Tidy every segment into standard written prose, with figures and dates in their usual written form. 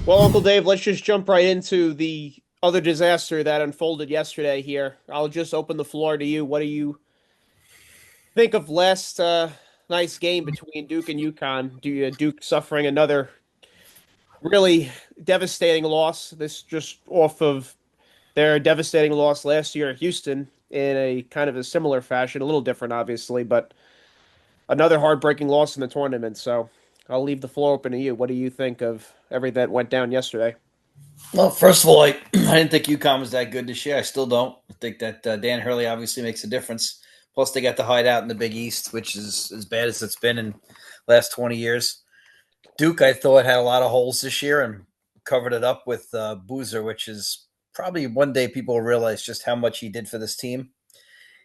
Well, Uncle Dave, let's just jump right into the other disaster that unfolded yesterday here. I'll just open the floor to you. What do you think of last night's game between Duke and UConn? Duke suffering another really devastating loss. This just off of their devastating loss last year at Houston in a kind of a similar fashion, a little different, obviously, but another heartbreaking loss in the tournament. So I'll leave the floor open to you. What do you think of everything that went down yesterday? Well, first of all, I didn't think UConn was that good this year. I still don't. I think that Dan Hurley obviously makes a difference. Plus, they got to hide out in the Big East, which is as bad as it's been in the last 20 years. Duke, I thought, had a lot of holes this year and covered it up with Boozer, which is probably one day people will realize just how much he did for this team.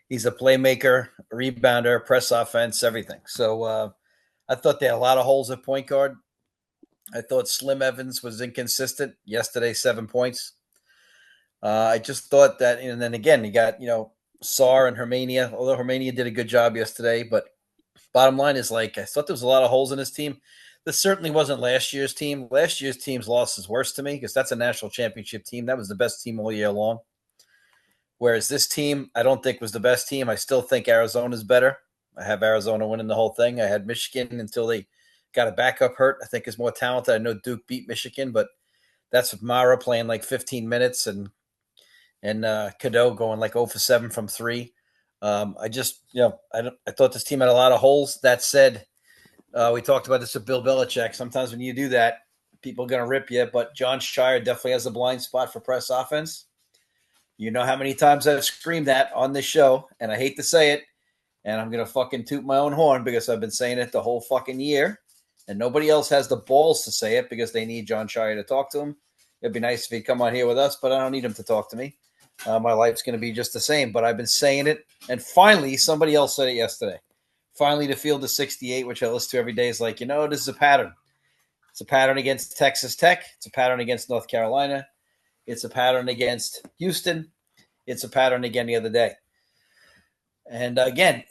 He's a playmaker, rebounder, press offense, everything. So I thought they had a lot of holes at point guard. I thought Slim Evans was inconsistent yesterday, 7 points. I just thought that, and then again, you got, Sar and Hermania, although Hermania did a good job yesterday. But bottom line is, like, I thought there was a lot of holes in this team. This certainly wasn't last year's team. Last year's team's loss is worse to me because that's a national championship team. That was the best team all year long. Whereas this team, I don't think was the best team. I still think Arizona's better. I have Arizona winning the whole thing. I had Michigan until they got a backup hurt. I think is more talented. I know Duke beat Michigan, but that's with Mara playing like 15 minutes and Cadeau going like 0 for 7 from three. I just, I thought this team had a lot of holes. That said, we talked about this with Bill Belichick. Sometimes when you do that, people are going to rip you, but John Shire definitely has a blind spot for press offense. You know how many times I've screamed that on this show, and I hate to say it, and I'm going to fucking toot my own horn because I've been saying it the whole fucking year, and nobody else has the balls to say it because they need John Shire to talk to him. It'd be nice if he'd come on here with us, but I don't need him to talk to me. My life's going to be just the same, but I've been saying it, and finally, somebody else said it yesterday. Finally, the field of 68, which I listen to every day, is like, this is a pattern. It's a pattern against Texas Tech. It's a pattern against North Carolina. It's a pattern against Houston. It's a pattern again the other day. And again,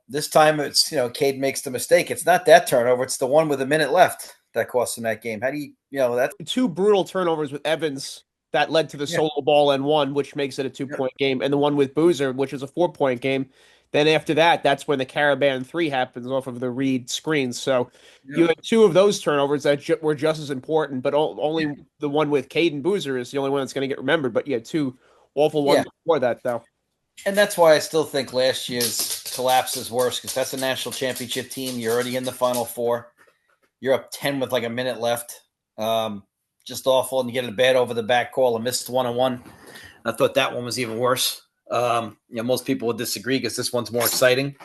this time it's, Cade makes the mistake. It's not that turnover. It's the one with a minute left that cost him that game. How do that? Two brutal turnovers with Evans that led to the Yeah. solo ball and one, which makes it a 2 point game, and the one with Boozer, which is a 4 point game. Then after that, that's when the Caravan three happens off of the Reed screens. So Yeah. you had two of those turnovers that were just as important, but only the one with Caden Boozer is the only one that's going to get remembered. But you had two awful Yeah. ones before that, though. And that's why I still think last year's collapse is worse because that's a national championship team. You're already in the Final Four. You're up 10 with like a minute left. Just awful. And you get a bad over the back call, a missed 1-on-1. I thought that one was even worse. Most people would disagree because this one's more exciting.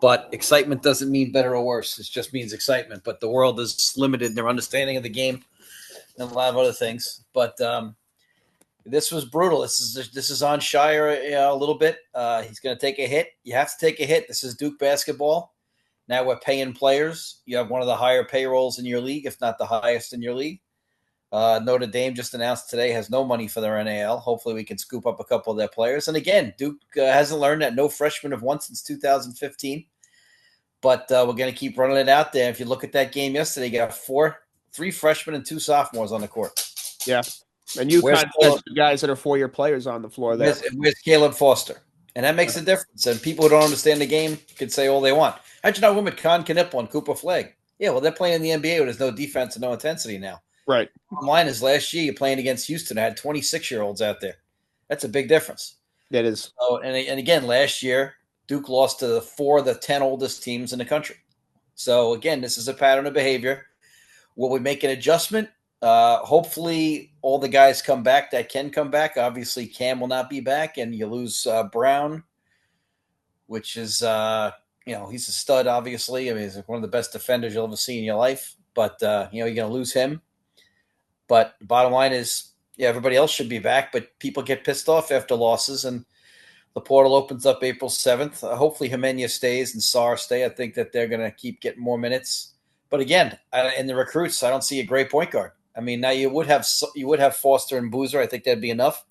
But excitement doesn't mean better or worse. It just means excitement. But the world is limited in their understanding of the game and a lot of other things. But this was brutal. This is on Shire a little bit. He's going to take a hit. You have to take a hit. This is Duke basketball. Now we're paying players. You have one of the higher payrolls in your league, if not the highest in your league. Notre Dame just announced today has no money for their NAL. Hopefully we can scoop up a couple of their players. And again, Duke hasn't learned that no freshmen have won since 2015. But we're going to keep running it out there. If you look at that game yesterday, you got three freshmen and two sophomores on the court. Yeah. And Where's UConn has two guys that are 4 year players on the floor there. where's Caleb Foster? And that makes a difference. And people who don't understand the game can say all they want. How'd you not win with Con Knipple and Cooper Flagg? Yeah, well, they're playing in the NBA where there's no defense and no intensity now. Right. Mine is last year you're playing against Houston. I had 26-year-olds out there. That's a big difference. That is. So, and again, last year, Duke lost to 4 of the 10 oldest teams in the country. So, again, this is a pattern of behavior. Will we make an adjustment? Hopefully all the guys come back that can come back. Obviously, Cam will not be back, and you lose Brown, which is, he's a stud, obviously. I mean, he's one of the best defenders you'll ever see in your life. But, you're going to lose him. But the bottom line is, everybody else should be back, but people get pissed off after losses, and the portal opens up April 7th. Hopefully Himenia stays and Sar stay. I think that they're going to keep getting more minutes. But again, in the recruits, I don't see a great point guard. I mean, now you would have Foster and Boozer. I think that'd be enough.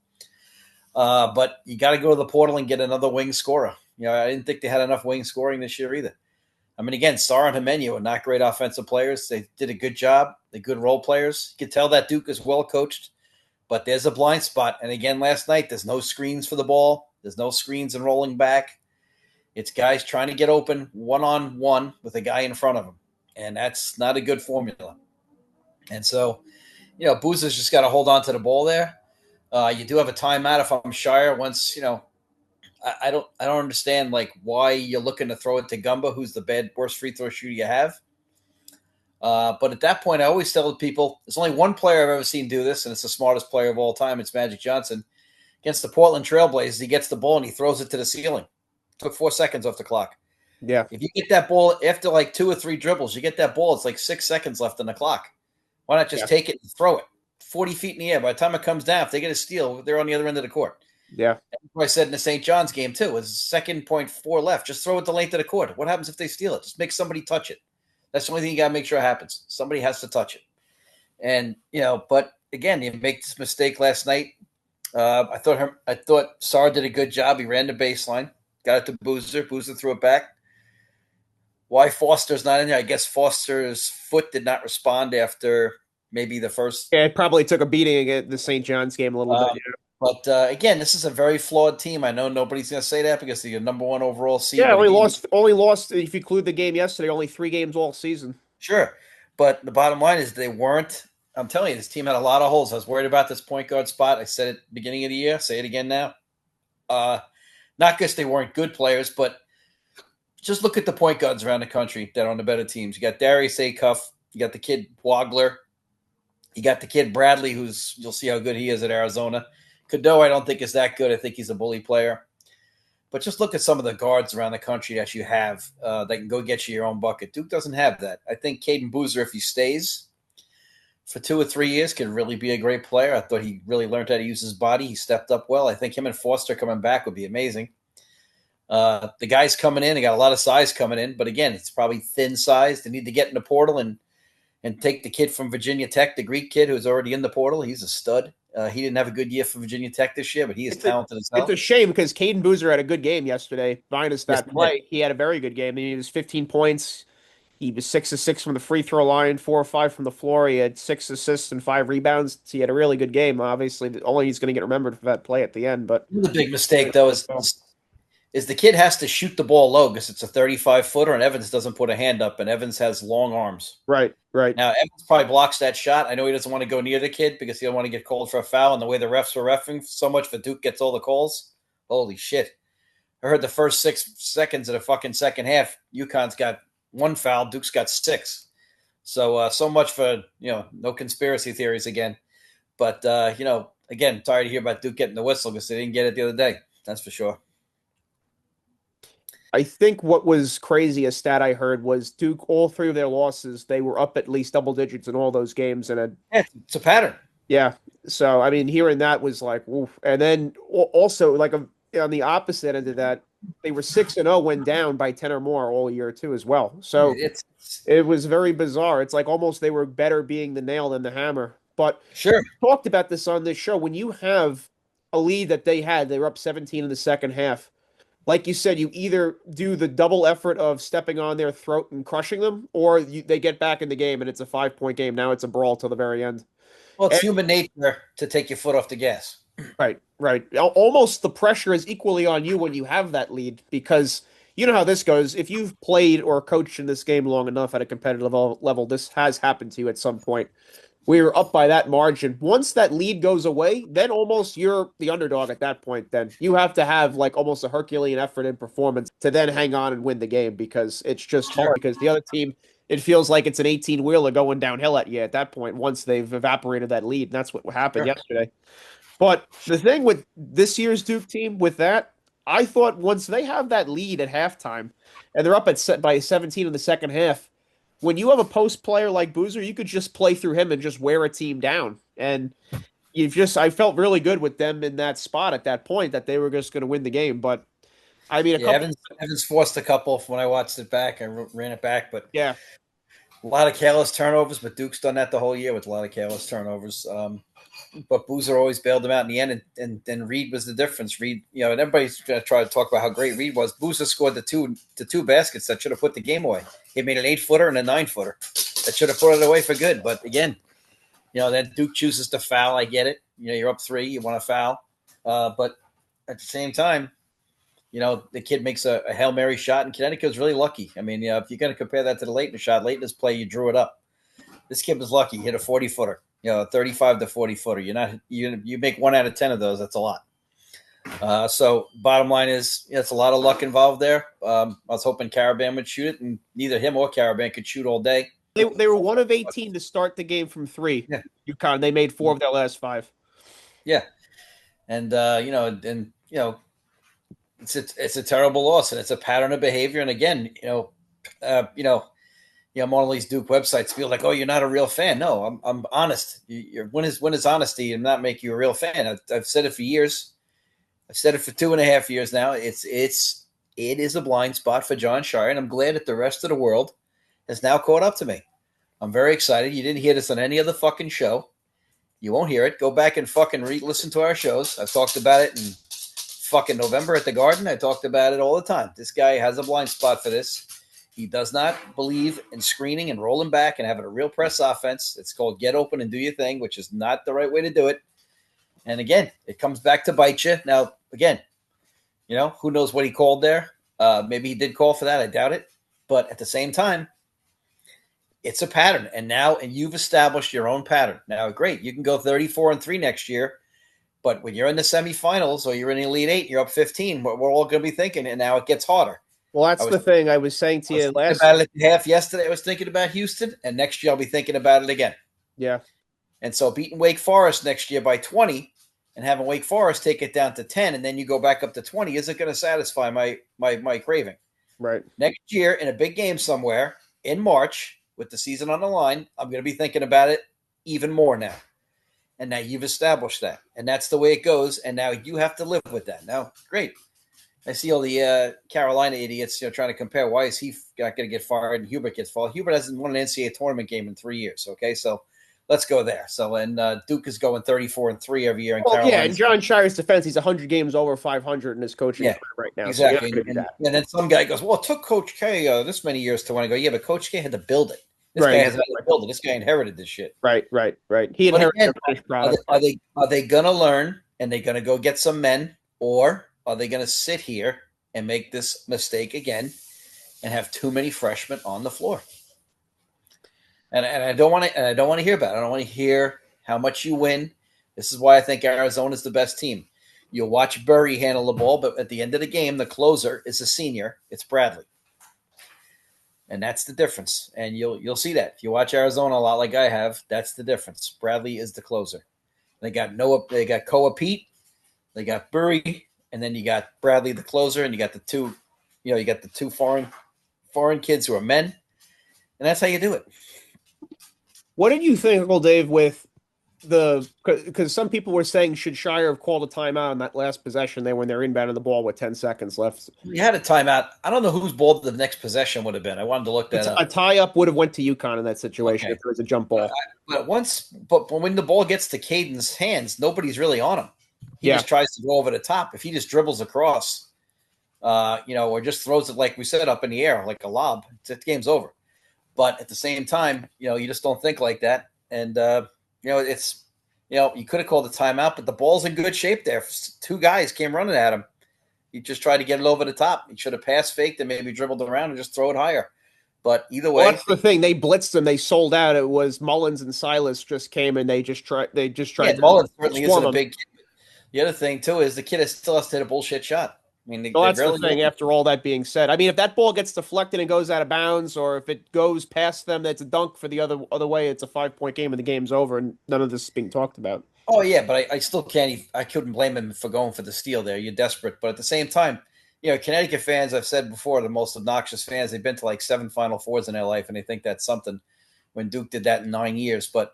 But you got to go to the portal and get another wing scorer. I didn't think they had enough wing scoring this year either. I mean, again, Sar and Jimenez are not great offensive players. They did a good job. They're good role players. You can tell that Duke is well coached, but there's a blind spot. And again, last night, there's no screens for the ball. There's no screens and rolling back. It's guys trying to get open one-on-one with a guy in front of them. And that's not a good formula. And so, Boozer's just got to hold on to the ball there. You do have a timeout if I'm Shire. Once, I don't understand why you're looking to throw it to Gumba, who's the worst free throw shooter you have. But at that point, I always tell people there's only one player I've ever seen do this, and it's the smartest player of all time. It's Magic Johnson. Against the Portland Trailblazers, he gets the ball and he throws it to the ceiling. Took 4 seconds off the clock. Yeah. If you get that ball after 2 or 3 dribbles, you get that ball, it's 6 seconds left on the clock. Why not just take it and throw it 40 feet in the air? By the time it comes down, if they get a steal, they're on the other end of the court. Yeah. That's what I said in the St. John's game, too. It was 2.4 left. Just throw it the length of the court. What happens if they steal it? Just make somebody touch it. That's the only thing you got to make sure happens. Somebody has to touch it. And, but again, you make this mistake last night. I thought Sar did a good job. He ran the baseline, got it to Boozer. Boozer threw it back. Why Foster's not in there? I guess Foster's foot did not respond after maybe the first. Yeah, it probably took a beating at the St. John's game a little bit. But again, this is a very flawed team. I know nobody's going to say that because they're your number 1 overall seed. Yeah, only lost if you include the game yesterday. Only 3 games all season. Sure, but the bottom line is they weren't. I'm telling you, this team had a lot of holes. I was worried about this point guard spot. I said it at the beginning of the year. Say it again now. Not because they weren't good players, but just look at the point guards around the country that are on the better teams. You got Darius Acuff. You got the kid Wagler. You got the kid Bradley, you'll see how good he is at Arizona. Cadeau, I don't think is that good. I think he's a bully player. But just look at some of the guards around the country that you have that can go get you your own bucket. Duke doesn't have that. I think Caden Boozer, if he stays for 2 or 3 years, can really be a great player. I thought he really learned how to use his body. He stepped up well. I think him and Foster coming back would be amazing. The guys coming in, they got a lot of size coming in. But again, it's probably thin size. They need to get in the portal and take the kid from Virginia Tech, the Greek kid who's already in the portal. He's a stud. He didn't have a good year for Virginia Tech this year, but he is talented as hell. It's a shame because Caden Boozer had a good game yesterday. Minus that play, he had a very good game. He was 15 points. He was 6 of 6 from the free throw line, 4 or 5 from the floor. He had 6 assists and 5 rebounds. So he had a really good game. Obviously, only he's going to get remembered for that play at the end. But the big mistake, though, is the kid has to shoot the ball low because it's a 35-footer, and Evans doesn't put a hand up, and Evans has long arms. Right. Now, Evans probably blocks that shot. I know he doesn't want to go near the kid because he don't want to get called for a foul, and the way the refs were reffing so much for Duke gets all the calls. Holy shit. I heard the first 6 seconds of the fucking second half, UConn's got 1 foul, Duke's got 6. So much for, no conspiracy theories again. But, again, sorry to hear about Duke getting the whistle because they didn't get it the other day. That's for sure. I think what was crazy, a stat I heard, was Duke, all 3 of their losses, they were up at least double digits in all those games. And it's a pattern. Yeah. So, I mean, hearing that was like, oof. And then also, on the opposite end of that, they were 6-0 when down by 10 or more all year, too, as well. So, it was very bizarre. It's like almost they were better being the nail than the hammer. But sure, we talked about this on this show. When you have a lead that they were up 17 in the second half. Like you said, you either do the double effort of stepping on their throat and crushing them, or they get back in the game and it's a 5-point game. Now it's a brawl till the very end. Well, it's human nature to take your foot off the gas. Right. Almost the pressure is equally on you when you have that lead because you know how this goes. If you've played or coached in this game long enough at a competitive level, this has happened to you at some point. We were up by that margin. Once that lead goes away, then almost you're the underdog at that point. Then you have to have almost a Herculean effort in performance to then hang on and win the game because it's just hard because the other team, it feels like it's an 18-wheeler going downhill at you at that point once they've evaporated that lead. And that's what happened yesterday. But the thing with this year's Duke team with that, I thought once they have that lead at halftime and they're up by 17 in the second half, when you have a post player like Boozer, you could just play through him and just wear a team down. And I felt really good with them in that spot at that point that they were just going to win the game. But I mean, Evans forced a couple when I watched it back. I ran it back, but yeah, a lot of careless turnovers. But Duke's done that the whole year with a lot of careless turnovers. but Boozer always bailed him out in the end, and Reed was the difference. Reed, and everybody's trying to talk about how great Reed was. Boozer scored the two baskets that should have put the game away. He made an 8-footer and a 9-footer that should have put it away for good. But again, then Duke chooses to foul. I get it. You're up 3, you want to foul, but at the same time, the kid makes a Hail Mary shot, and Connecticut was really lucky. I mean, if you're going to compare that to the Leighton shot, Leighton's play, you drew it up. This kid was lucky. He hit a 40-footer, 35 to 40-footer. You make 1 out of 10 of those. That's a lot. So bottom line is, it's a lot of luck involved there. I was hoping Caravan would shoot it, and neither him or Caravan could shoot all day. They were 1 of 18 to start the game from 3. Yeah. UConn. They made 4 of their last 5. Yeah, and it's a terrible loss, and it's a pattern of behavior. And again, I'm on all these Duke websites feel like, oh, you're not a real fan. No, I'm honest. When is honesty and not make you a real fan? I've said it for years. I've said it for 2.5 years now. It is a blind spot for John Shire, and I'm glad that the rest of the world has now caught up to me. I'm very excited. You didn't hear this on any other fucking show. You won't hear it. Go back and fucking listen to our shows. I've talked about it in fucking November at the Garden. I talked about it all the time. This guy has a blind spot for this. He does not believe in screening and rolling back and having a real press offense. It's called get open and do your thing, which is not the right way to do it. And again, it comes back to bite you. Now, again, who knows what he called there? Maybe he did call for that. I doubt it. But at the same time, it's a pattern. And you've established your own pattern. Now, great. You can go 34-3 next year. But when you're in the semifinals or you're in the Elite 8, you're up 15, we're all going to be thinking, and now it gets harder. Well, that's the thing I was saying to you last. About it at the half yesterday. I was thinking about Houston, and next year I'll be thinking about it again. Yeah. And so beating Wake Forest next year by 20 and having Wake Forest take it down to 10, and then you go back up to 20 isn't going to satisfy my craving. Right. Next year in a big game somewhere in March with the season on the line, I'm going to be thinking about it even more now. And now you've established that, and that's the way it goes. And now you have to live with that. Now, great. I see all the Carolina idiots, trying to compare. Why is he not going to get fired and Hubert gets fired? Hubert hasn't won an NCAA tournament game in 3 years. Okay, so let's go there. So, and Duke is going 34-3 every year in Carolina. Yeah, in John Shire's defense, he's 100 games over 500 in his coaching career right now. Exactly. So and then some guy goes, "Well, it took Coach K this many years to win." I go, "Yeah, but Coach K had to build it. This guy hasn't had to build it. This guy inherited this shit." Right. He inherited the finished product. Are they going to learn and they're going to go get some men, or are they going to sit here and make this mistake again and have too many freshmen on the floor? And I don't want to hear about it. I don't want to hear how much you win. This is why I think Arizona is the best team. You'll watch Burry handle the ball, but at the end of the game, the closer is a senior. It's Bradley. And that's the difference. And you'll see that. If you watch Arizona a lot like I have, that's the difference. Bradley is the closer. They got Koa Pete, they got Burry, and then you got Bradley the closer, and you got the two foreign kids who are men. And that's how you do it. What did you think, Uncle Dave, with because some people were saying should Shire have called a timeout on that last possession there when they're inbounding the ball with 10 seconds left? We had a timeout. I don't know whose ball the next possession would have been. I wanted to look that up. A tie-up would have went to UConn in that situation if there was a jump ball. But when the ball gets to Caden's hands, nobody's really on him. He just tries to go over the top. If he just dribbles across, or just throws it, like we said, up in the air like a lob, the game's over. But at the same time, you just don't think like that. And, you could have called a timeout, but the ball's in good shape there. 2 guys came running at him. He just tried to get it over the top. He should have pass faked and maybe dribbled around and just throw it higher. But either way, that's the thing. They blitzed them. They sold out. It was Mullins and Silas just came and they just tried. Yeah, Mullins certainly isn't a big kid. The other thing too is the kid still has to hit a bullshit shot. I mean, that's the thing. After all that being said, I mean, if that ball gets deflected and goes out of bounds, or if it goes past them, that's a dunk for the other way. It's a 5-point game and the game's over, and none of this is being talked about. Oh yeah, but I still can't. I couldn't blame him for going for the steal there. You're desperate, but at the same time, Connecticut fans, I've said before, the most obnoxious fans. They've been to like 7 Final Fours in their life, and they think that's something. When Duke did that in 9 years, but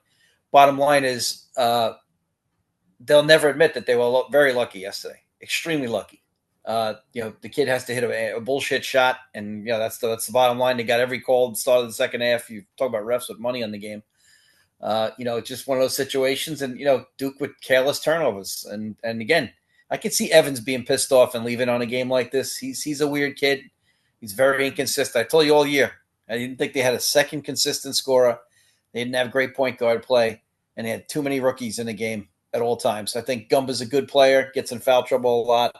bottom line is, they'll never admit that they were very lucky yesterday. Extremely lucky. The kid has to hit a bullshit shot, and that's the bottom line. They got every call at the start of the second half. You talk about refs with money on the game, Just one of those situations. And Duke with careless turnovers, and again, I could see Evans being pissed off and leaving on a game like this. He's a weird kid. He's very inconsistent. I told you all year, I didn't think they had a second consistent scorer. They didn't have great point guard play, and they had too many rookies in the game at all times. I think Gumba's a good player, gets in foul trouble a lot.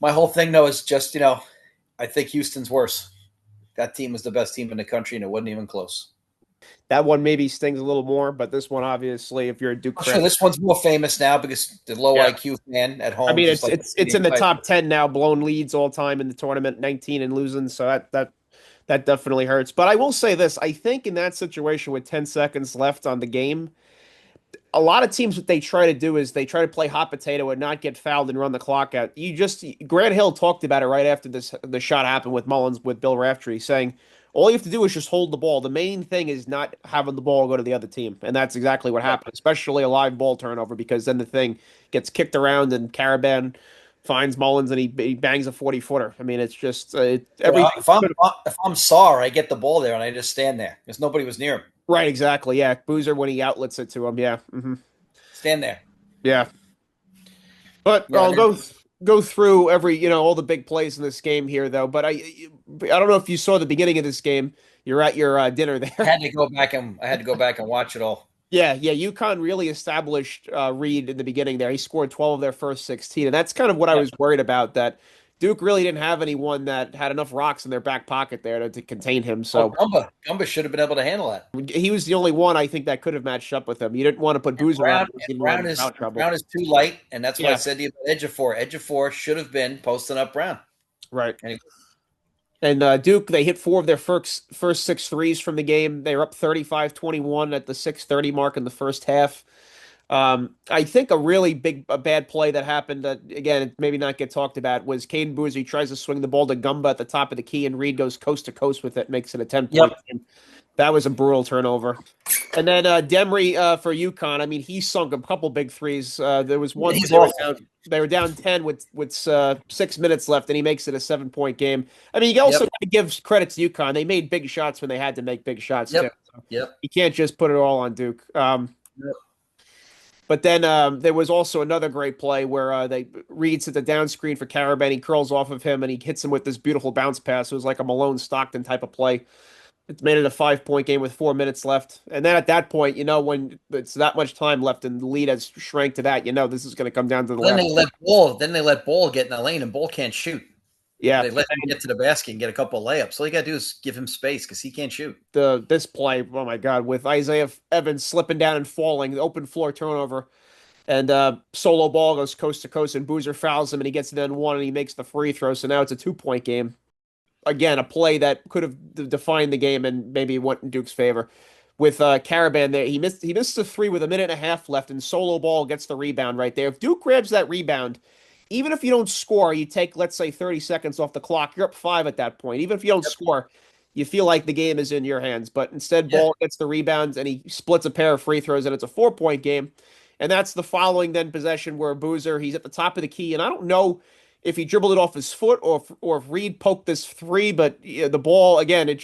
My whole thing, though, is just, I think Houston's worse. That team was the best team in the country, and it wasn't even close. That one maybe stings a little more, but this one, obviously, if you're a Duke I'm fan, sure this one's more famous now because the low yeah. IQ fan at I home mean, just it's in the top 10 now, blown leads all time in the tournament, 19 and losing. So that definitely hurts. But I will say this: I think in that situation with 10 seconds left on the game, a lot of teams what they try to do is they try to play hot potato and not get fouled and run the clock out. Grant Hill talked about it right after the shot happened with Mullins with Bill Raftery saying all you have to do is just hold the ball. The main thing is not having the ball go to the other team, and that's exactly what happened, especially a live ball turnover because then the thing gets kicked around and Caravan finds Mullins and he bangs a 40-footer. I mean, it's just Well, everything. if I'm Saar, I get the ball there and I just stand there because nobody was near him. Right, exactly. Yeah, Boozer when he outlets it to him. Yeah. Stand there. Yeah. But Yeah, I'll go through every, all the big plays in this game here, though. But I don't know if you saw the beginning of this game. You're at your dinner I there. had to go back and watch it all. Yeah. UConn really established Reed in the beginning there. He scored 12 of their first 16, and that's kind of what I Yep. was worried about. That Duke really didn't have anyone that had enough rocks in their back pocket there to contain him. Oh, So Gumba should have been able to handle that. he was the only one I think that could have matched up with him. You didn't want to put And Boozer on him because And he didn't want Brown him in is foul trouble. Brown is too light, and that's what I Yeah. said to you about Edgefor. Edgefor should have been posting up Brown. Right. And And Duke, they hit four of their first six threes from the game. They were up 35-21 at the 6:30 mark in the first half. I think a bad play that happened that again maybe not get talked about was Caden Boozer. He tries to swing the ball to Gumba at the top of the key, and Reed goes coast to coast with it, makes it a 10-point yep, game. That was a brutal turnover. And then Demery for UConn. I mean, he sunk a couple big threes. There was one he's where awful. they were down 10 with 6 minutes left, and he makes it a 7-point game. I mean, you also Yep, got to give credit to UConn. They made big shots when they had to make big shots too. yep, So yep, you can't just put it all on Duke. yep. But then there was also another great play where they Reed's at the down screen for Caravan. He curls off of him and he hits him with this beautiful bounce pass. It was like a Malone Stockton type of play. It made it a 5-point game with 4 minutes left. And then at that point, when it's that much time left and the lead has shrank to that, this is going to come down to the Then last. they let Ball get in the lane, and Ball can't shoot. Yeah. They let him get to the basket and get a couple of layups. All you got to do is give him space because he can't shoot. This play, oh my God, with Isaiah Evans slipping down and falling, the open floor turnover. And solo ball goes coast to coast, and Boozer fouls him, and he gets it in one, and he makes the free throw. So now it's a 2-point game. Again, a play that could have defined the game and maybe went in Duke's favor. With Caravan there, he missed a three with a minute and a half left, and solo ball gets the rebound right there. If Duke grabs that rebound, even if you don't score, you take, let's say, 30 seconds off the clock. You're up 5 at that point. Even if you don't score, you feel like the game is in your hands. But instead, Yeah, Ball gets the rebounds, and he splits a pair of free throws, and it's a 4-point game. And that's the following then possession where Boozer, he's at the top of the key, and I don't know if he dribbled it off his foot or if Reed poked this three, but the ball again, it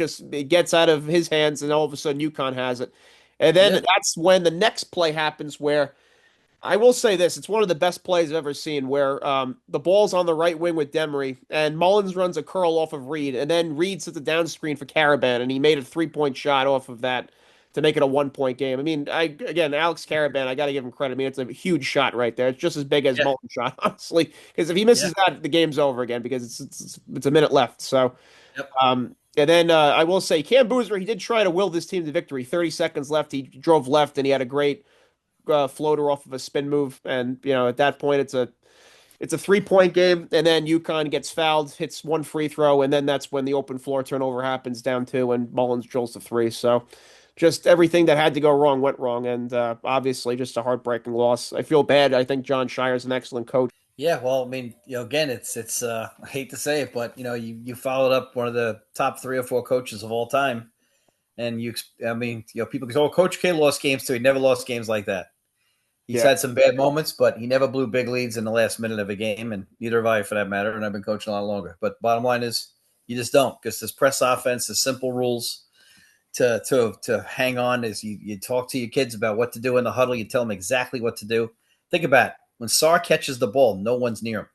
gets out of his hands, and all of a sudden UConn has it. And then yeah. that's when the next play happens where I will say this, it's one of the best plays I've ever seen where the ball's on the right wing with Demery, and Mullins runs a curl off of Reed, and then Reed sits the down screen for Caravan, and he made a 3-point shot off of that to make it a 1-point game. I mean, Alex Caravan, I got to give him credit. I mean, it's a huge shot right there. It's just as big as Yeah. Mullins' shot, honestly, because if he Yeah. misses that, the game's over again because it's a minute left. So, Yep. and then I will say, Cam Boozer, he did try to will this team to victory. 30 seconds left, he drove left, and he had a great floater off of a spin move, and at that point it's a 3-point game, and then UConn gets fouled, hits one free throw, and then that's when the open floor turnover happens down 2, and Mullins drills the three. So just everything that had to go wrong went wrong, and obviously just a heartbreaking loss. I feel bad. I think John Shire is an excellent coach. Yeah, well, I mean, again, it's I hate to say it, but you followed up one of the top 3 or 4 coaches of all time, and people go, "Oh, Coach K lost games too. He never lost games like that. He's Yeah, had some bad moments, but he never blew big leads in the last minute of a game, and neither have I, for that matter. And I've been coaching a lot longer. But bottom line is, you just don't because this press offense, the simple rules, to hang on is you talk to your kids about what to do in the huddle. You tell them exactly what to do. Think about it. When Sarr catches the ball, no one's near him.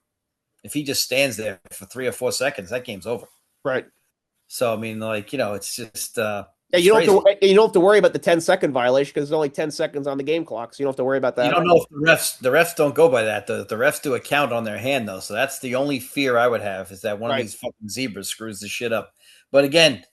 If he just stands there for 3 or 4 seconds, that game's over. Right. So I mean, like, it's just Yeah, it's you crazy. don't have to worry about the 10-second violation because there's only 10 seconds on the game clock, so you don't have to worry about You that. don't know if the refs don't go by that. The refs do a count on their hand though, so that's the only fear I would have is that one of Right. these fucking zebras screws the shit up. But again,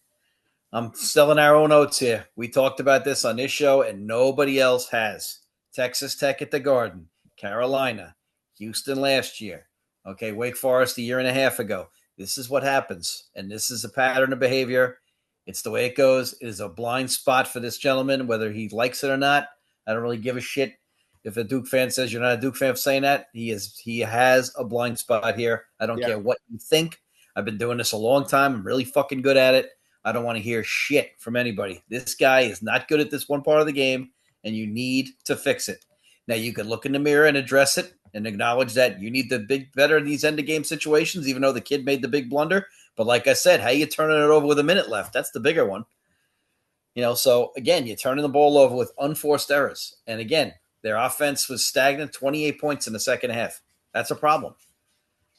I'm selling our own oats here. We talked about this on this show, and nobody else has. Texas Tech at the Garden, Carolina, Houston last year. Okay, Wake Forest a year and a half ago. This is what happens, and this is a pattern of behavior. It's the way it goes. It is a blind spot for this gentleman, whether he likes it or not. I don't really give a shit if a Duke fan says you're not a Duke fan for saying that. He has a blind spot here. I don't care what you think. I've been doing this a long time. I'm really fucking good at it. I don't want to hear shit from anybody. This guy is not good at this one part of the game, and you need to fix it. Now, you can look in the mirror and address it and acknowledge that you need to be better in these end-of-game situations, even though the kid made the big blunder. But like I said, how you turning it over with a minute left? That's the bigger one. So, again, you're turning the ball over with unforced errors. And, again, their offense was stagnant, 28 points in the second half. That's a problem.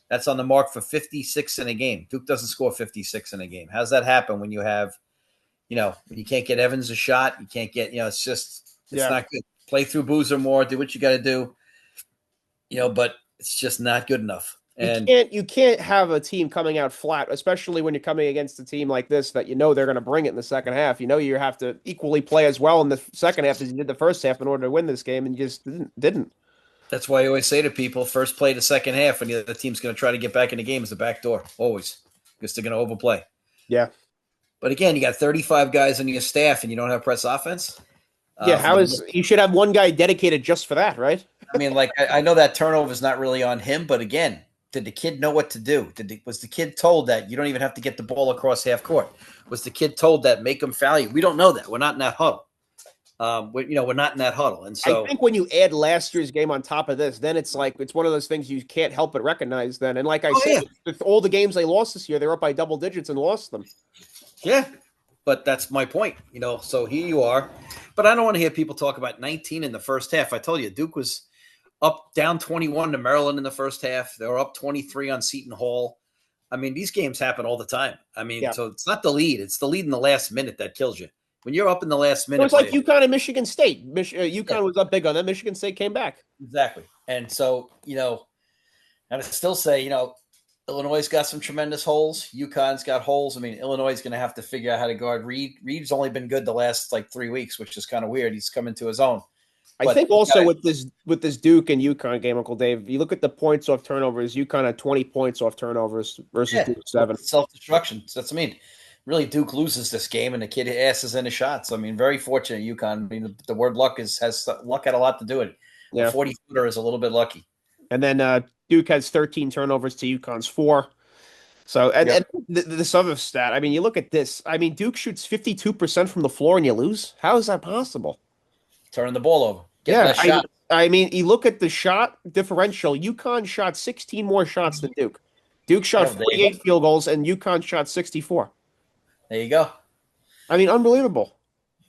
That's on the mark for 56 in a game. Duke doesn't score 56 in a game. How's that happen when you have, when you can't get Evans a shot? You can't get, it's not good. Play through Boozer more. Do what you got to do. But it's just not good enough. And you can't have a team coming out flat, especially when you're coming against a team like this that they're going to bring it in the second half. You have to equally play as well in the second half as you did the first half in order to win this game, and you just didn't. That's why I always say to people, first play the second half when the other team's going to try to get back in the game is the back door, always, because they're going to overplay. Yeah. But again, you got 35 guys on your staff and you don't have press offense. Yeah, you should have one guy dedicated just for that, right? I mean, like, I know that turnover is not really on him, but again, did the kid know what to do? Was the kid told that you don't even have to get the ball across half court? Was the kid told that make him foul you? We don't know that. We're not in that huddle. We're not in that huddle. And so I think when you add last year's game on top of this, then it's one of those things you can't help but recognize then. And like I said, with all the games they lost this year, they were up by double digits and lost them. Yeah. But that's my point, so here you are. But I don't want to hear people talk about 19 in the first half. I told you, Duke was down 21 to Maryland in the first half. They were up 23 on Seton Hall. I mean, these games happen all the time. I mean, So it's not the lead. It's the lead in the last minute that kills you. When you're up in the last minute. It was like UConn and Michigan State. UConn was up big on them. Michigan State came back. Exactly. And so, I still say, Illinois' got some tremendous holes. UConn's got holes. I mean, Illinois is going to have to figure out how to guard Reed. Reed's only been good the last 3 weeks, which is kind of weird. He's come into his own. I think also with this Duke and UConn game, Uncle Dave, you look at the points off turnovers. UConn had 20 points off turnovers versus Duke 7. Self-destruction. So that's really Duke loses this game and the kid asses in his shots. I mean, very fortunate UConn. I mean, the word luck luck had a lot to do with it. Yeah. A 40-footer is a little bit lucky. And then Duke has 13 turnovers to UConn's 4. So, and this other stat, I mean, you look at this. I mean, Duke shoots 52% from the floor and you lose. How is that possible? Turning the ball over. I mean, you look at the shot differential. UConn shot 16 more shots than Duke. Duke shot 48 field goals and UConn shot 64. There you go. I mean, unbelievable.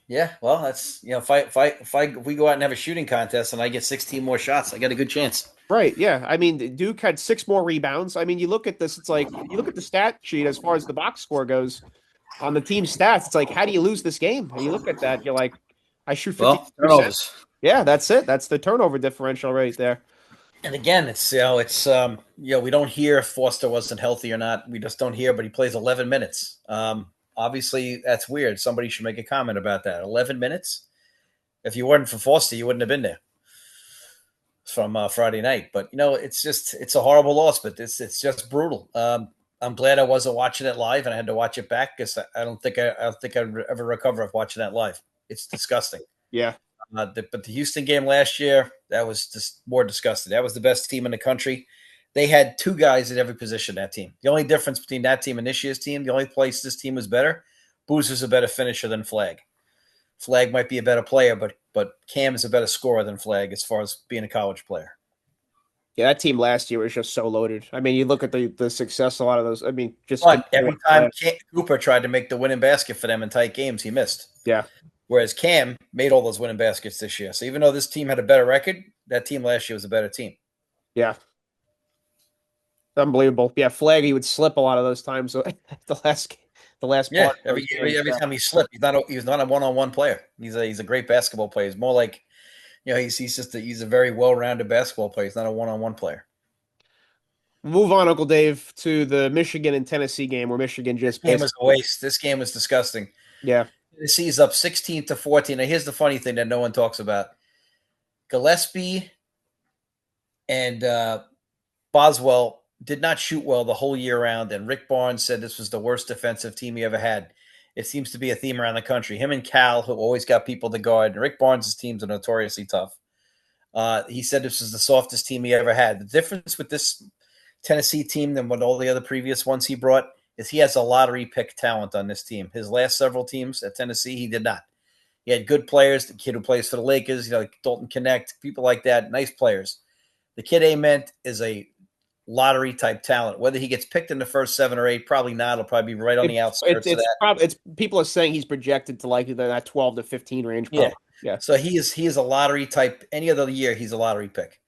Yeah, well, that's if we go out and have a shooting contest and I get 16 more shots, I got a good chance. Right, yeah. I mean, Duke had 6 more rebounds. I mean, you look at this, it's like, you look at the stat sheet as far as the box score goes on the team stats, it's like, how do you lose this game? And you look at that, you're like, I shoot 50%. Turnovers. Yeah, that's it. That's the turnover differential right there. And again, it's we don't hear if Foster wasn't healthy or not. We just don't hear, but he plays 11 minutes. Obviously, that's weird. Somebody should make a comment about that. 11 minutes? If you weren't for Foster, you wouldn't have been there from Friday night. But, it's a horrible loss, but it's just brutal. I'm glad I wasn't watching it live and I had to watch it back because I don't think I'd ever recover of watching that live. It's disgusting. Yeah. But the Houston game last year, that was just more disgusting. That was the best team in the country. They had 2 guys at every position, that team. The only difference between that team and this year's team, the only place this team was better, Boozer's a better finisher than Flagg. Flagg might be a better player, but Cam is a better scorer than Flagg as far as being a college player. Yeah, that team last year was just so loaded. I mean, you look at the success a lot of those. I mean, just But compare every what time last. Cooper tried to make the winning basket for them in tight games, he missed. Yeah, Whereas Cam made all those winning baskets this year. So even though this team had a better record, that team last year was a better team. yeah, unbelievable. Yeah, Flaggy would slip a lot of those times. So the last Yeah, part of those games. every Yeah, time he slipped, he's not a one on one player. He's a great basketball player. He's more like he's a very well rounded basketball player. He's not a one on one player. move on, Uncle Dave, to the Michigan and Tennessee game where Michigan This just game was a basically. waste. This game was disgusting. Yeah, Tennessee's up 16-14. Now here's the funny thing that no one talks about: Gillespie and Boswell did not shoot well the whole year round, and Rick Barnes said this was the worst defensive team he ever had. It seems to be a theme around the country. Him and Cal, who always got people to guard, and Rick Barnes' teams are notoriously tough. He said this was the softest team he ever had. The difference with this Tennessee team than what all the other previous ones he brought is he has a lottery pick talent on this team. His last several teams at Tennessee, he did not. He had good players. The kid who plays for the Lakers, like Dalton Connect, people like that, nice players. The kid Ament is a lottery type talent. Whether he gets picked in the first 7 or 8, probably not. It'll probably be right on the outskirts of it's that. probably it's people are saying he's projected to like that 12 to 15 range. Yeah. Probably. Yeah, So he is a lottery type. Any other year, he's a lottery pick.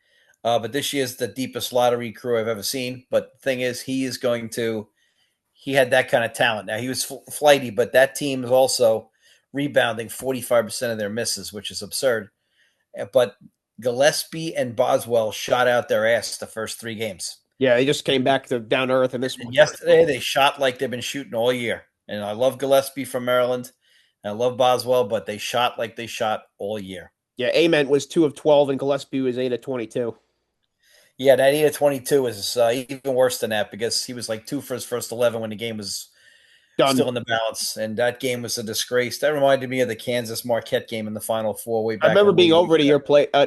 But this year's the deepest lottery crew I've ever seen. But the thing is, he had that kind of talent. Now, he was flighty, but that team is also rebounding 45% of their misses, which is absurd. But Gillespie and Boswell shot out their ass the first 3 games. yeah, he just came back to down to earth in this And one. yesterday, they shot like they've been shooting all year. And I love Gillespie from Maryland. And I love Boswell, but they shot like they shot all year. Yeah, Ament was 2 of 12 and Gillespie was 8 of 22. Yeah, that 8 of 22 is even worse than that because he was like 2 for his first 11 when the game was Done. still in the balance. And that game was a disgrace. That reminded me of the Kansas Marquette game in the Final Four way I back, remember I being believe. over to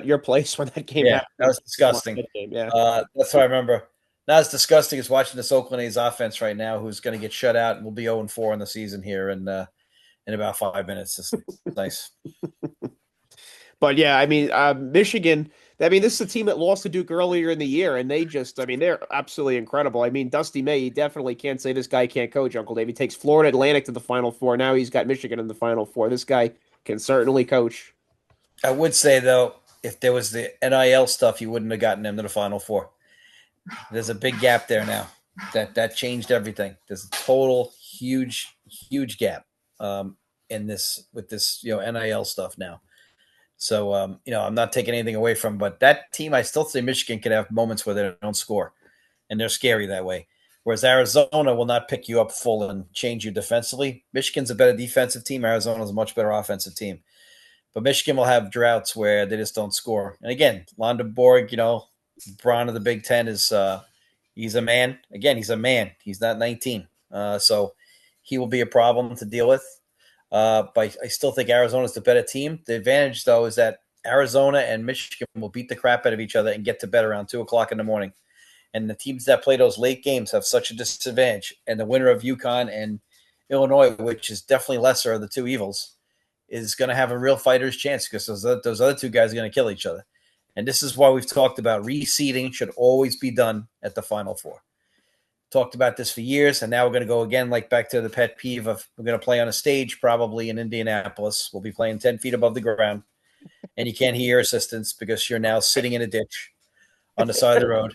your place when that game Yeah, that happened. was disgusting. Game, yeah. That's what I remember. Not as disgusting as watching this Oakland A's offense right now, who's going to get shut out and will be 0-4 in the season here in about 5 minutes. It's nice. But yeah, I mean, Michigan. I mean, this is a team that lost to Duke earlier in the year, and they just, I mean, they're absolutely incredible. I mean, Dusty May, you definitely can't say this guy can't coach, Uncle Dave. He takes Florida Atlantic to the Final Four. Now he's got Michigan in the Final Four. This guy can certainly coach. I would say, though, if there was the NIL stuff, you wouldn't have gotten them to the Final Four. There's a big gap there now. That changed everything. There's a total huge gap in this with this NIL stuff now. So I'm not taking anything away from, but that team, I still say Michigan can have moments where they don't score, and they're scary that way. Whereas Arizona will not pick you up full and change you defensively. Michigan's a better defensive team. Arizona's a much better offensive team. But Michigan will have droughts where they just don't score. And again, Londenborg, Braun of the Big Ten is he's a man. Again, he's a man. He's not 19. So he will be a problem to deal with. But I still think Arizona's the better team. The advantage, though, is that Arizona and Michigan will beat the crap out of each other and get to bed around 2 o'clock in the morning. And the teams that play those late games have such a disadvantage. And the winner of UConn and Illinois, which is definitely lesser of the two evils, is going to have a real fighter's chance because those other two guys are going to kill each other. And this is why we've talked about reseeding should always be done at the Final Four. Talked about this for years, and now we're going to go again, like back to the pet peeve of we're going to play on a stage probably in Indianapolis. We'll be playing 10 feet above the ground, and you can't hear your assistants because you're now sitting in a ditch on the side of the road.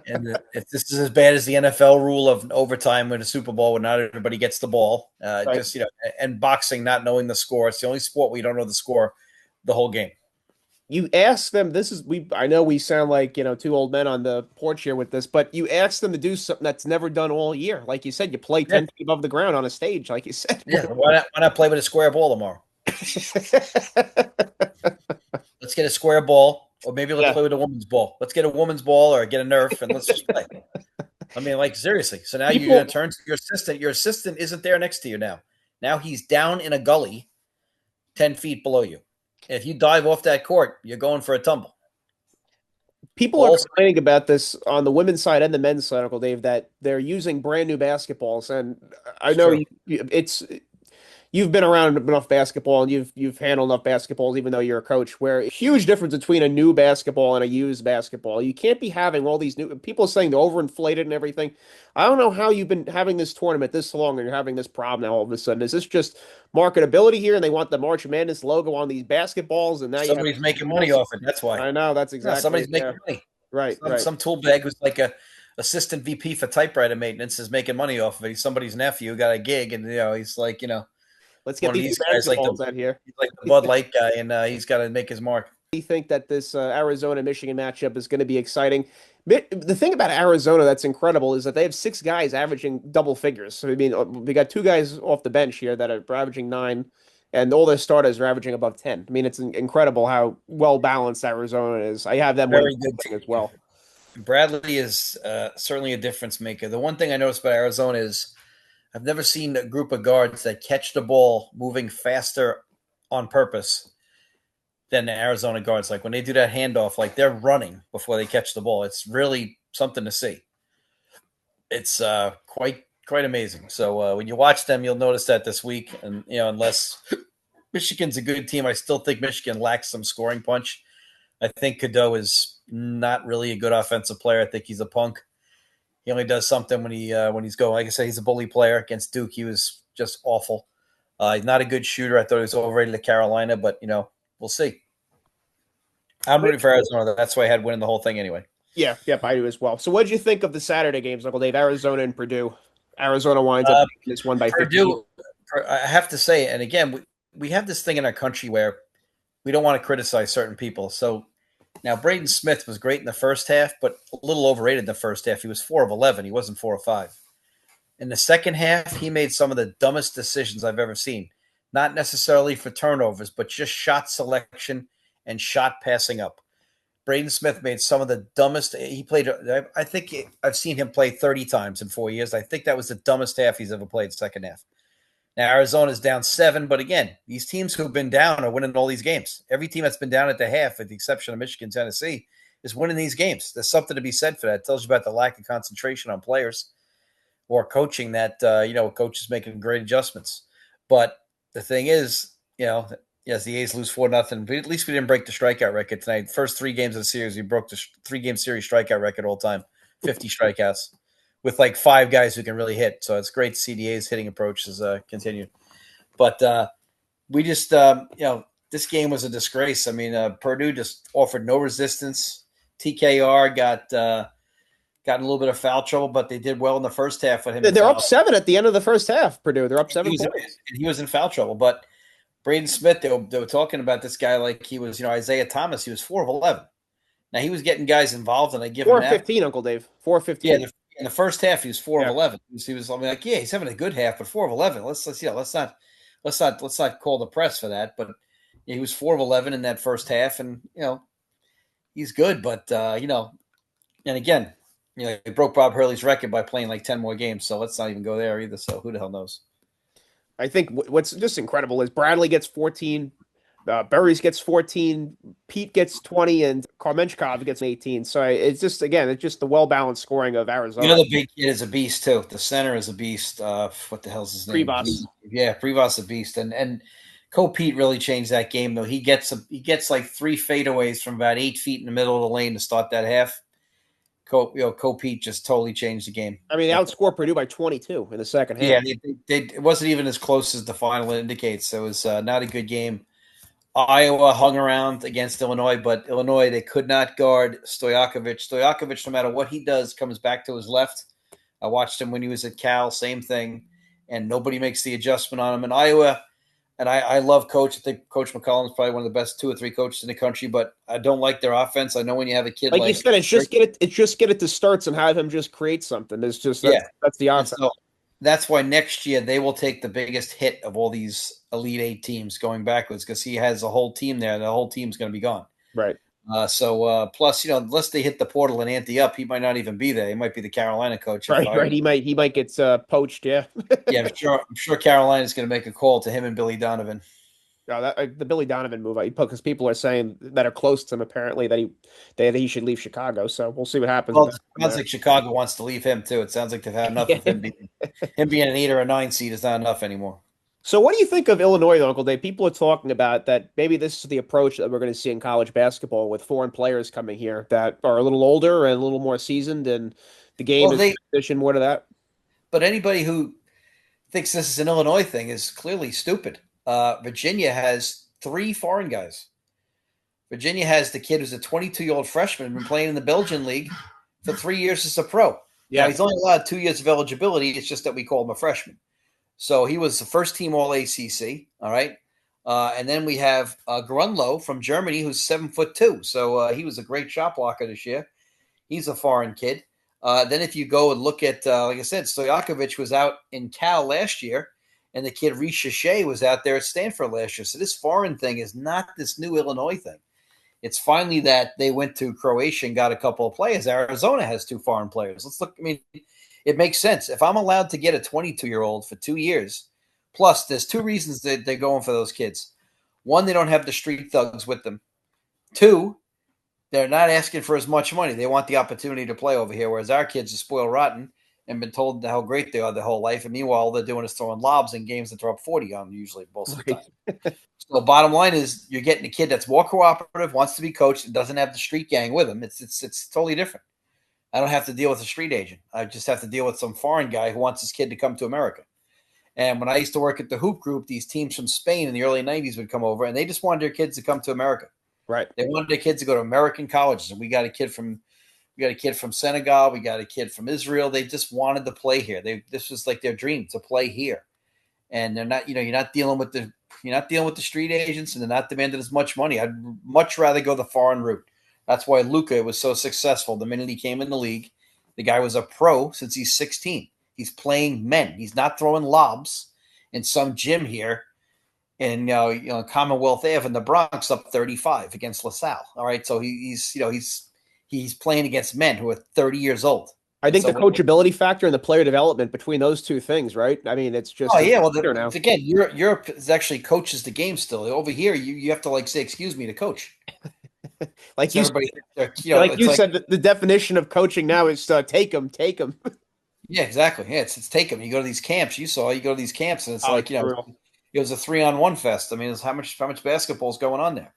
And if this is as bad as the NFL rule of overtime with a Super Bowl where not everybody gets the ball, Right. and boxing not knowing the score. It's the only sport where you don't know the score the whole game. You ask them, I know we sound like, two old men on the porch here with this, but you ask them to do something that's never done all year. Like you said, you play Yeah. 10 feet above the ground on a stage, like you said. Yeah, why not play with a square ball tomorrow? Let's get a square ball, or maybe let's play with a woman's ball. Let's get a woman's ball or get a Nerf, and let's just play. I mean, like, seriously. So now you're going to turn to your assistant. Your assistant isn't there next to you now. Now he's down in a gully 10 feet below you. And if you dive off that court, you're going for a tumble. People are complaining about this on the women's side and the men's side, Uncle Dave, that they're using brand new basketballs. And I know you've been around enough basketball and you've handled enough basketballs, even though you're a coach, where huge difference between a new basketball and a used basketball. You can't be having all these new people saying they're overinflated and everything. I don't know how you've been having this tournament this long and you're having this problem now all of a sudden. Is this just marketability here and they want the March Madness logo on these basketballs and now you have Somebody's making money off it. That's why. I know that's No, exactly somebody's it. Yeah. making money. Right, right. Some tool bag who's like a assistant VP for typewriter maintenance is making money off of it. He's somebody's nephew, got a gig, and he's like Let's get one of these new these guys, basketballs out here. he's like the Bud Light guy, and he's got to make his mark. I think that this Arizona Michigan matchup is going to be exciting. The thing about Arizona that's incredible is that they have six guys averaging double figures. So I mean, we got two guys off the bench here that are averaging nine, and all their starters are averaging above 10. I mean, it's incredible how well balanced Arizona is. I have them winning Very good as well. Bradley is certainly a difference maker. The one thing I noticed about Arizona is I've never seen a group of guards that catch the ball moving faster on purpose than the Arizona guards. Like when they do that handoff, like they're running before they catch the ball. It's really something to see. It's quite amazing. So when you watch them, you'll notice that this week. And unless Michigan's a good team, I still think Michigan lacks some scoring punch. I think Cadeau is not really a good offensive player. I think he's a punk. He only does something when he's going. Like I said, he's a bully player. Against Duke, he was just awful. He's not a good shooter. I thought he was overrated at Carolina, but we'll see. I'm rooting for Arizona. That's why I had winning the whole thing anyway. Yeah, yep, I do as well. So, what did you think of the Saturday games, Uncle Dave? Arizona and Purdue. Arizona winds up taking this one by 15. Purdue, I have to say, and again, we have this thing in our country where we don't want to criticize certain people. So now Braden Smith was great in the first half, but a little overrated in the first half. He was 4 of 11. He wasn't 4 of 5. In the second half, he made some of the dumbest decisions I've ever seen. Not necessarily for turnovers, but just shot selection and shot passing up. Braden Smith made some of the dumbest. He played. I think I've seen him play 30 times in 4 years. I think that was the dumbest half he's ever played. Second half. Now Arizona's down 7, but again, these teams who've been down are winning all these games. Every team that's been down at the half, with the exception of Michigan, Tennessee, is winning these games. There's something to be said for that. It tells you about the lack of concentration on players or coaching. That coaches making great adjustments. But the thing is, yes, the A's lose 4-0, but at least we didn't break the strikeout record tonight. First 3 games of the series, we broke the 3-game series strikeout record all time, 50 strikeouts, with like 5 guys who can really hit. So it's great to see the A's hitting approaches continue. But we just, this game was a disgrace. I mean, Purdue just offered no resistance. TKR got in a little bit of foul trouble, but they did well in the first half with him. They're up 7 at the end of the first half, Purdue. They're up 7 points. He was in foul trouble, but Braden Smith, they were talking about this guy like he was, Isaiah Thomas. He was 4 of 11. Now, he was getting guys involved, and I give him that. 4-15, Uncle Dave. 4-15. Yeah, in the first half, he was 4 of 11. He was like, yeah, he's having a good half, but 4 of 11. Let's not call the press for that. But he was 4 of 11 in that first half, and he's good. But and again, he broke Bob Hurley's record by playing like 10 more games. So let's not even go there either. So who the hell knows? I think what's just incredible is Bradley gets 14, Burries gets 14, Pete gets 20, and Karmenchkov gets 18. So it's just the well-balanced scoring of Arizona. The big kid is a beast too. The center is a beast. What the hell's his name? Privas. Privas a beast. And Ko Pete really changed that game though. He gets like 3 fadeaways from about 8 feet in the middle of the lane to start that half. Ko Pete just totally changed the game. I mean, they outscored Purdue by 22 in the second half. Yeah, it wasn't even as close as the final indicates. So it was not a good game. Iowa hung around against Illinois, but Illinois, they could not guard Stojakovic. Stojakovic, no matter what he does, comes back to his left. I watched him when he was at Cal, same thing, and nobody makes the adjustment on him. And Iowa, and I love Coach. I think Coach McCollum is probably one of the best 2 or 3 coaches in the country, but I don't like their offense. I know when you have a kid like you said, it's just get it to starts and have him just create something. That's the offense. So that's why next year they will take the biggest hit of all these Elite 8 teams going backwards because he has a whole team there, and the whole team's going to be gone. Right. Plus, unless they hit the portal and ante up, he might not even be there. He might be the Carolina coach. Right. He might get poached. Yeah. Yeah, I'm sure Carolina's going to make a call to him and Billy Donovan. The Billy Donovan move, because people are saying that are close to him apparently that he should leave Chicago. So we'll see what happens. Well, it sounds like Chicago wants to leave him too. It sounds like they've had enough of him being an 8 or a 9 seed is not enough anymore. So what do you think of Illinois, though, Uncle Dave? People are talking about that maybe this is the approach that we're going to see in college basketball with foreign players coming here that are a little older and a little more seasoned, and the game Well, is they transition more to that. but anybody who thinks this is an Illinois thing is clearly stupid. Virginia has three foreign guys. Virginia has the kid who's a 22-year-old freshman, been playing in the Belgian league for 3 years as a pro. Now Yeah, he's only allowed 2 years of eligibility. It's just that we call him a freshman. So he was the first team All ACC. All right. And then we have Grunlow from Germany, who's 7'2". So he was a great shot blocker this year. He's a foreign kid. Then if you go and look at, like I said, Stojakovic was out in Cal last year, and the kid Reece Shea was out there at Stanford last year. So this foreign thing is not this new Illinois thing. It's finally that they went to Croatia and got a couple of players. Arizona has two foreign players. Let's look. I mean, it makes sense. If I'm allowed to get a 22-year-old for 2 years, plus there's two reasons that they're going for those kids. One, they don't have the street thugs with them. Two, they're not asking for as much money. They want the opportunity to play over here, whereas our kids are spoiled rotten and been told how great they are their whole life. And meanwhile, all they're doing is throwing lobs in games that throw up 40 on usually most of the right. time. So bottom line is you're getting a kid that's more cooperative, wants to be coached, and doesn't have the street gang with him. It's totally different. I don't have to deal with a street agent. I just have to deal with some foreign guy who wants his kid to come to America. And when I used to work at the Hoop Group, these teams from Spain in the early 90s would come over, and they just wanted their kids to come to America. Right. They wanted their kids to go to American colleges. And we got a kid from Senegal, we got a kid from Israel. They just wanted to play here. This was like their dream to play here. And they're not, you're not dealing with the street agents, and they're not demanding as much money. I'd much rather go the foreign route. That's why Luka was so successful the minute he came in the league. The guy was a pro since he's 16. He's playing men. He's not throwing lobs in some gym here in Commonwealth Ave in the Bronx up 35 against LaSalle. All right, so he's playing against men who are 30 years old. I And think the so coachability factor and the player development between those two things, right? I mean, it's oh just it's yeah, well clear now. again, Europe is actually coaches the game still. Over here, you have to like say excuse me to coach. Like So you, everybody, like it's you like said, the definition of coaching now is take them, take them. yeah, exactly. Yeah, it's take them. You go to these camps. You go to these camps, and it's Oh, like it's brutal. it was a 3-on-1 fest. I mean, it's how much basketball is going on there?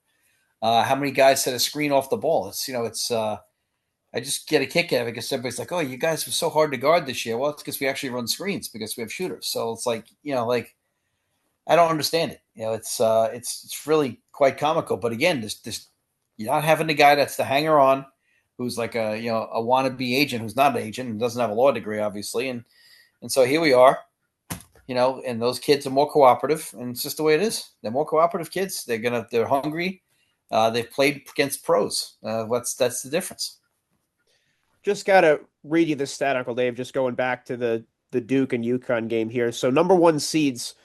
How many guys set a screen off the ball? It's I just get a kick out of it because everybody's like, oh, you guys were so hard to guard this year. Well, it's because we actually run screens because we have shooters. So it's like like I don't understand it. It's really quite comical. But again, this you're not having the guy that's the hanger on, who's like a wannabe agent who's not an agent and doesn't have a law degree, obviously, and so here we are, and those kids are more cooperative, and it's just the way it is. They're more cooperative kids. They're hungry. They've played against pros. That's the difference. Just gotta read you this stat, Uncle Dave. Just going back to the Duke and UConn game here. So number one seeds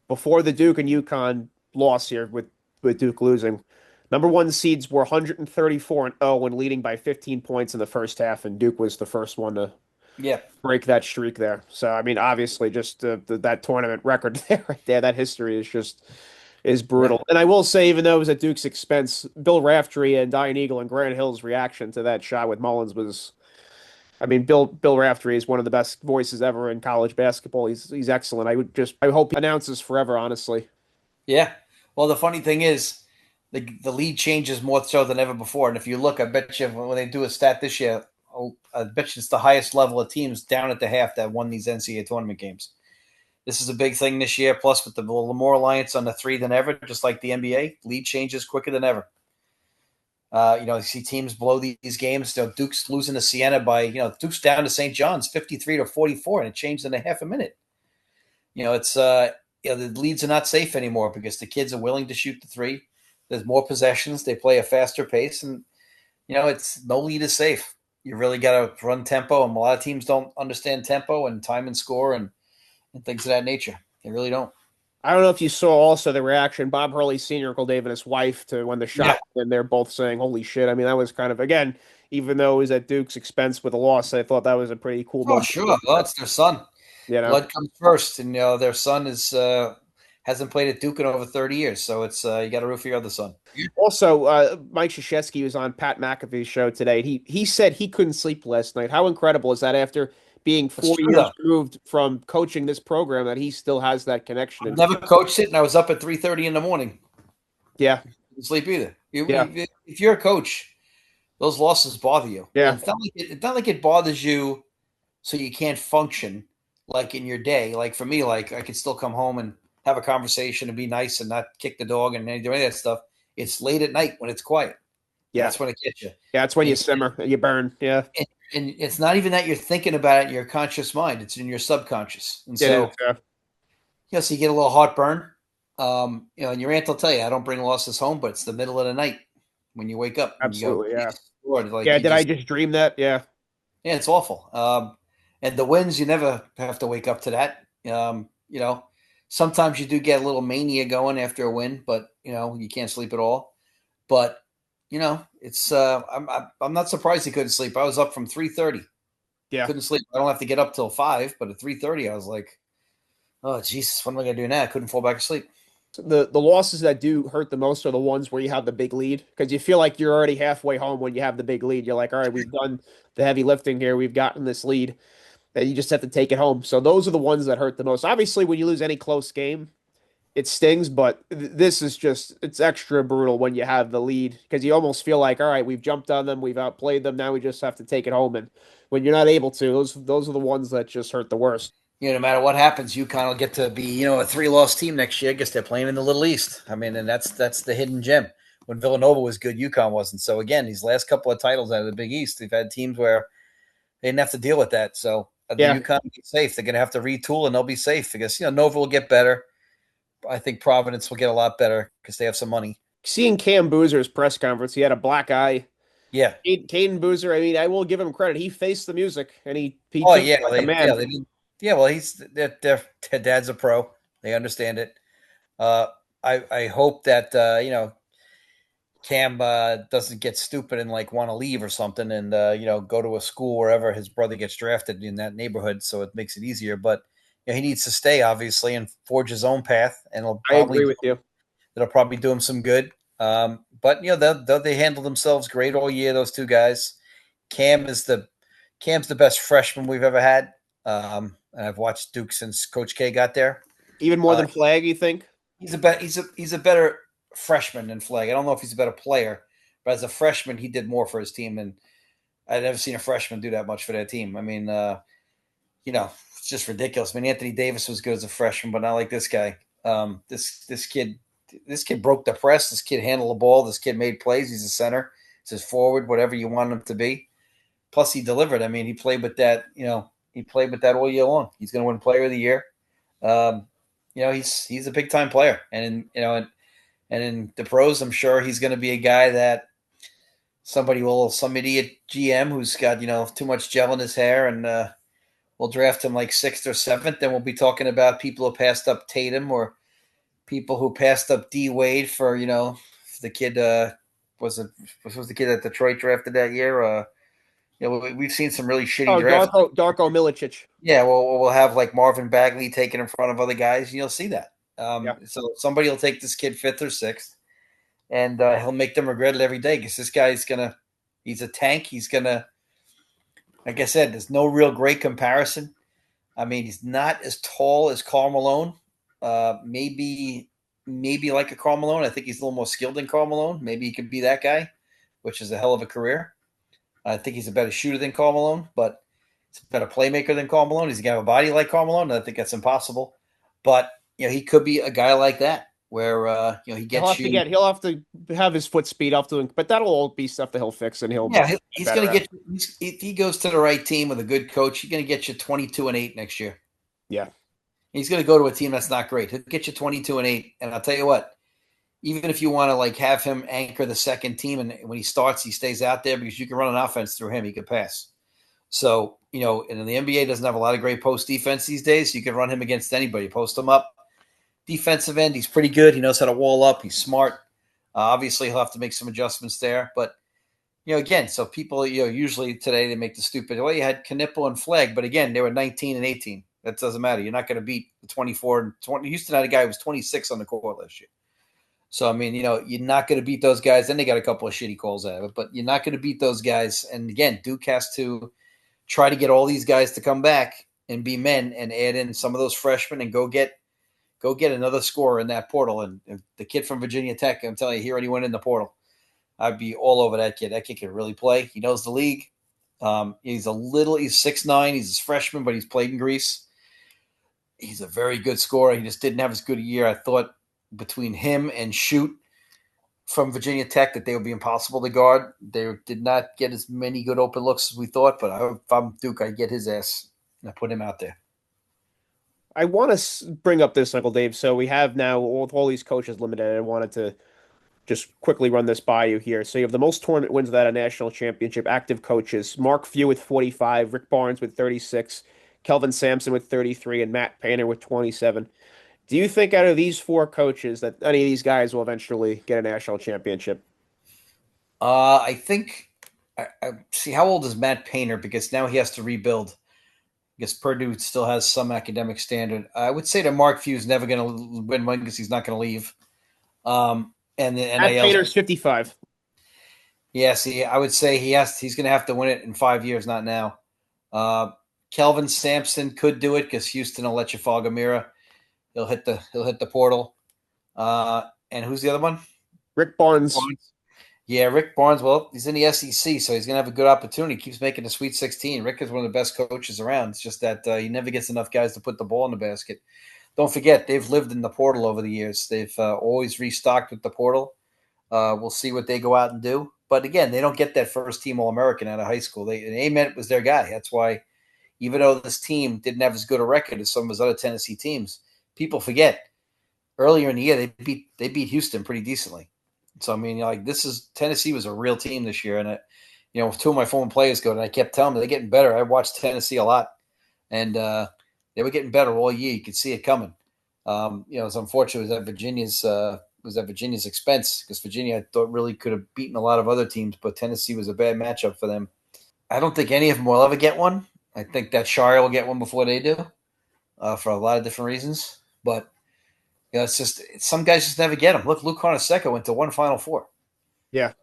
before the Duke and UConn loss here with Duke losing. Number one seeds were 134 and 0 when leading by 15 points in the first half, and Duke was the first one to Yeah, break that streak there. So I mean, obviously, just that tournament record there, right there, that history is yeah, brutal. And I will say, even though it was at Duke's expense, Bill Raftery and Diane Eagle and Grant Hill's reaction to that shot with Mullins was. I mean, Bill Raftery is one of the best voices ever in college basketball. He's excellent. I hope he announces forever, honestly. yeah. Well, the funny thing is, the lead changes more so than ever before. And if you look, I bet you when they do a stat this year, I bet you it's the highest level of teams down at the half that won these NCAA tournament games. This is a big thing this year. Plus, with the Lamar Alliance on the three than ever, just like the NBA, lead changes quicker than ever. You see teams blow these games. Duke's losing to Siena by, Duke's down to St. John's 53-44, and it changed in a half a minute. It's the leads are not safe anymore because the kids are willing to shoot the three. There's more possessions. They play a faster pace, and it's no lead is safe. You really got to run tempo, and a lot of teams don't understand tempo and time and score and things of that nature. They really don't. I don't know if you saw also the reaction Bob Hurley Sr., Uncle Dave, and his wife to when the shot Yeah. went in. They're both saying, "Holy shit!" I mean, that was kind of again, even though it was at Duke's expense with a loss, I thought that was a pretty cool Oh, moment. sure. Well, it's their son. You know. Blood comes first, and their son is hasn't played at Duke in over 30 years, so it's you got to root for your other son. Also, Mike Krzyzewski was on Pat McAfee's show today. He said he couldn't sleep last night. How incredible is that? After being That's 40 true, years though. removed from coaching this program, that he still has that connection. I've And never coached it, and I was up at 3:30 in the morning. yeah, Didn't sleep either. yeah, If you're a coach, those losses bother you. yeah, And it's not like it bothers you so you can't function like in your day. Like for me, like I could still come home and have a conversation and be nice and not kick the dog and do any of that stuff. It's late at night when it's quiet. yeah, That's when it gets you. yeah. That's when you And, simmer, you burn. Yeah, and it's not even that you're thinking about it in your conscious mind. It's in your subconscious. And it is. so, so you get a little heartburn. And your aunt will tell you, I don't bring losses home, but it's the middle of the night when you wake up and you go, Absolutely. Yeah, Jesus Lord, like yeah. you Did I just, just dream that? Yeah, yeah, it's awful. And the wins, you never have to wake up to that. Sometimes you do get a little mania going after a win, but you can't sleep at all. But it's I'm not surprised he couldn't sleep. I was up from 3:30, yeah. couldn't sleep. I don't have to get up till 5, but at 3:30, I was like, oh Jesus, what am I gonna do now? I couldn't fall back asleep. The losses that do hurt the most are the ones where you have the big lead because you feel like you're already halfway home when you have the big lead. You're like, all right, we've done the heavy lifting here. We've gotten this lead. That you just have to take it home. So those are the ones that hurt the most. Obviously, when you lose any close game, it stings, but this is just it's extra brutal when you have the lead because you almost feel like, all right, we've jumped on them, we've outplayed them, now we just have to take it home. And when you're not able to, those are the ones that just hurt the worst. No matter what happens, UConn will get to be, a 3-loss team next year. I guess they're playing in the Little East. I mean, and that's the hidden gem. When Villanova was good, UConn wasn't. So again, these last couple of titles out of the Big East, they've had teams where they didn't have to deal with that. So the Yeah, UConn will be safe. They're going to have to retool, and they'll be safe because Nova will get better. I think Providence will get a lot better because they have some money. seeing Cam Boozer's press conference, he had a black eye. Yeah. Caden Boozer, I mean, I will give him credit. He faced the music and he Oh took it yeah. like a man. Well, their dad's a pro. They understand it. Uh, I hope that Cam doesn't get stupid and like want to leave or something, and go to a school wherever his brother gets drafted in that neighborhood, so it makes it easier. But he needs to stay obviously and forge his own path, and I agree with you. it'll probably do him some good. But they handle themselves great all year. Those two guys. Cam's the best freshman we've ever had. And I've watched Duke since Coach K got there. Even more than Flag, you think? He's a better freshman than Flag. I don't know if he's a better player, but as a freshman, he did more for his team than I've never seen a freshman do that much for their team. I mean, it's just ridiculous. I mean, Anthony Davis was good as a freshman, but not like this guy. This kid broke the press. This kid handled the ball. This kid made plays. He's a center. He's a forward, whatever you want him to be. Plus, he delivered. I mean, he played with that. He played with that all year long. He's going to win Player of the Year. He's a big time player, and in the pros, I'm sure he's going to be a guy that some idiot GM who's got too much gel in his hair, and we'll draft him like 6th or 7th. Then we'll be talking about people who passed up Tatum or people who passed up D Wade for the kid was the kid that Detroit drafted that year. We've seen some really shitty Oh, drafts. Darko Milicic. Yeah, well, we'll have like Marvin Bagley taken in front of other guys, and you'll see that. Yeah. So somebody will take this kid 5th or 6th, and he'll make them regret it every day because this guy's he's a tank. He's gonna, like I said, there's no real great comparison. I mean, he's not as tall as Karl Malone. Maybe like a Karl Malone. I think he's a little more skilled than Karl Malone. Maybe he could be that guy, which is a hell of a career. I think he's a better shooter than Karl Malone, but he's a better playmaker than Karl Malone. He's going to have a body like Karl Malone. I think that's impossible. But, he could be a guy like that where, he gets He'll have to have his foot speed up to him, but that'll all be stuff that he'll fix and he's going to get you, if he goes to the right team with a good coach, he's going to get you 22-8 next year. Yeah. He's going to go to a team that's not great. He'll get you 22-8. And I'll tell you what, even if you want to like have him anchor the second team, and when he starts, he stays out there because you can run an offense through him. He can pass. So, and the NBA doesn't have a lot of great post defense these days. So you can run him against anybody. Post him up. Defensive end, he's pretty good. He knows how to wall up. He's smart. Obviously, he'll have to make some adjustments there. But, again, so people, usually today they make the stupid, well, you had Knipple and Flag. But again, they were 19 and 18. That doesn't matter. You're not going to beat the 24 and 20. Houston had a guy who was 26 on the court last year. So, I mean, you're not going to beat those guys. Then they got a couple of shitty calls out of it, but you're not going to beat those guys. And again, Duke has to try to get all these guys to come back and be men and add in some of those freshmen and go get another scorer in that portal. And the kid from Virginia Tech, I'm telling you, he already went in the portal. I'd be all over that kid. That kid can really play. He knows the league. He's 6'9". He's a freshman, but he's played in Greece. He's a very good scorer. He just didn't have as good a year. I thought between him and Shoot from Virginia Tech that they would be impossible to guard. They did not get as many good open looks as we thought, but if I'm Duke, I get his ass and I put him out there. I want to bring up this, Uncle Dave. So we have now all these coaches limited. I wanted to just quickly run this by you here. So you have the most tournament wins without a national championship, active coaches. Mark Few with 45, Rick Barnes with 36, Kelvin Sampson with 33, and Matt Painter with 27. Do you think out of these four coaches that any of these guys will eventually get a national championship? I think I see how old is Matt Painter because now he has to rebuild. I guess Purdue still has some academic standard. I would say that Mark Few's never going to win one because he's not going to leave. And the Matt NIL. Painter's 55. Yeah, see, I would say he's going to have to win it in 5 years, not now. Kelvin Sampson could do it because Houston will let you fall Gamira. He'll hit the portal. And who's the other one? Rick Barnes. Yeah, Rick Barnes. Well, he's in the SEC, so he's going to have a good opportunity. He keeps making the Sweet 16. Rick is one of the best coaches around. It's just that he never gets enough guys to put the ball in the basket. Don't forget, they've lived in the portal over the years. They've always restocked with the portal. We'll see what they go out and do. But again, they don't get that first team All-American out of high school. Ament was their guy. That's why, even though this team didn't have as good a record as some of his other Tennessee teams, people forget earlier in the year they beat Houston pretty decently. So I mean, Tennessee was a real team this year, and two of my former players go, and I kept telling them they're getting better. I watched Tennessee a lot, and they were getting better all year. You could see it coming. It's unfortunate it was at Virginia's expense because Virginia I thought really could have beaten a lot of other teams, but Tennessee was a bad matchup for them. I don't think any of them will ever get one. I think that Shire will get one before they do, for a lot of different reasons. But it's just some guys just never get them. Look, Luke Carnesecca went to one Final Four. Yeah.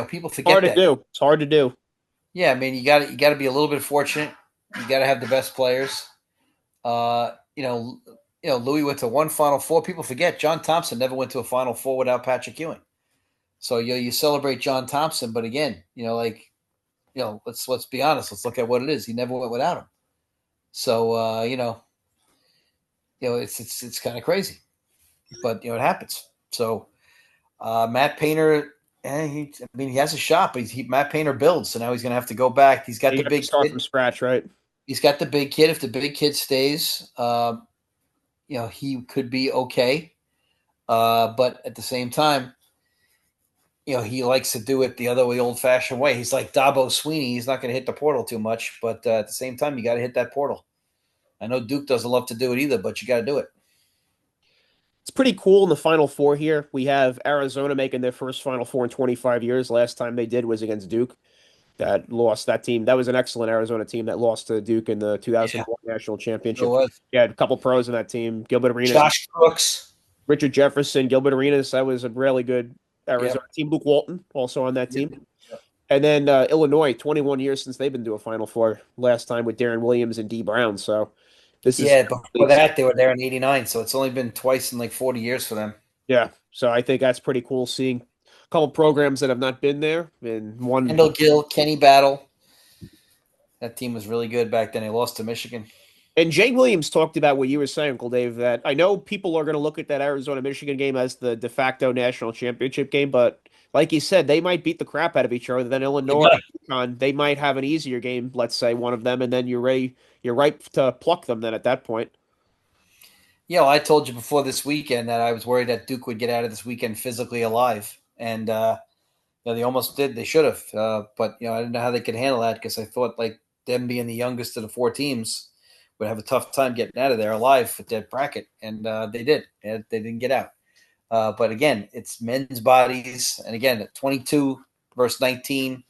People forget hard to that. do. It's hard to do. Yeah, I mean, you got to be a little bit fortunate. You got to have the best players. Louis went to one Final Four. People forget John Thompson never went to a Final Four without Patrick Ewing. So you celebrate John Thompson, but again, let's be honest. Let's look at what it is. He never went without him. So it's kind of crazy, but it happens. So Matt Painter, he has a shot, but Matt Painter builds. So now he's going to have to go back. He's got the big start kid from scratch, right? He's got the big kid. If the big kid stays, he could be okay. But at the same time, he likes to do it the other way, old-fashioned way. He's like Dabo Sweeney. He's not going to hit the portal too much, but at the same time, you got to hit that portal. I know Duke doesn't love to do it either, but you got to do it. It's pretty cool in the Final Four here. We have Arizona making their first Final Four in 25 years. Last time they did was against Duke. That lost that team. That was an excellent Arizona team that lost to Duke in the 2001 national championship. Yeah, a couple pros in that team. Gilbert Arenas, Josh Crooks, Richard Jefferson, Gilbert Arenas. That was a really good Arizona team. Luke Walton also on that team. Yep. And then Illinois, 21 years since they've been to a Final Four. Last time with Darren Williams and D. Brown. So this is before that they were there in '89. So it's only been twice in like 40 years for them. Yeah, so I think that's pretty cool seeing a couple programs that have not been there. And one Kendall Gill, Kenny Battle. That team was really good back then. They lost to Michigan. And Jay Williams talked about what you were saying, Uncle Dave, that I know people are going to look at that Arizona-Michigan game as the de facto national championship game, but like you said, they might beat the crap out of each other. Then Illinois, UConn, they might have an easier game, let's say, one of them, and then you're right to pluck them then at that point. Yeah, well, I told you before this weekend that I was worried that Duke would get out of this weekend physically alive, and they almost did. They should have, but I didn't know how they could handle that because I thought like them being the youngest of the four teams would have a tough time getting out of there alive with that bracket, and they did. They didn't get out. But again, it's men's bodies, and again, 22 versus 19,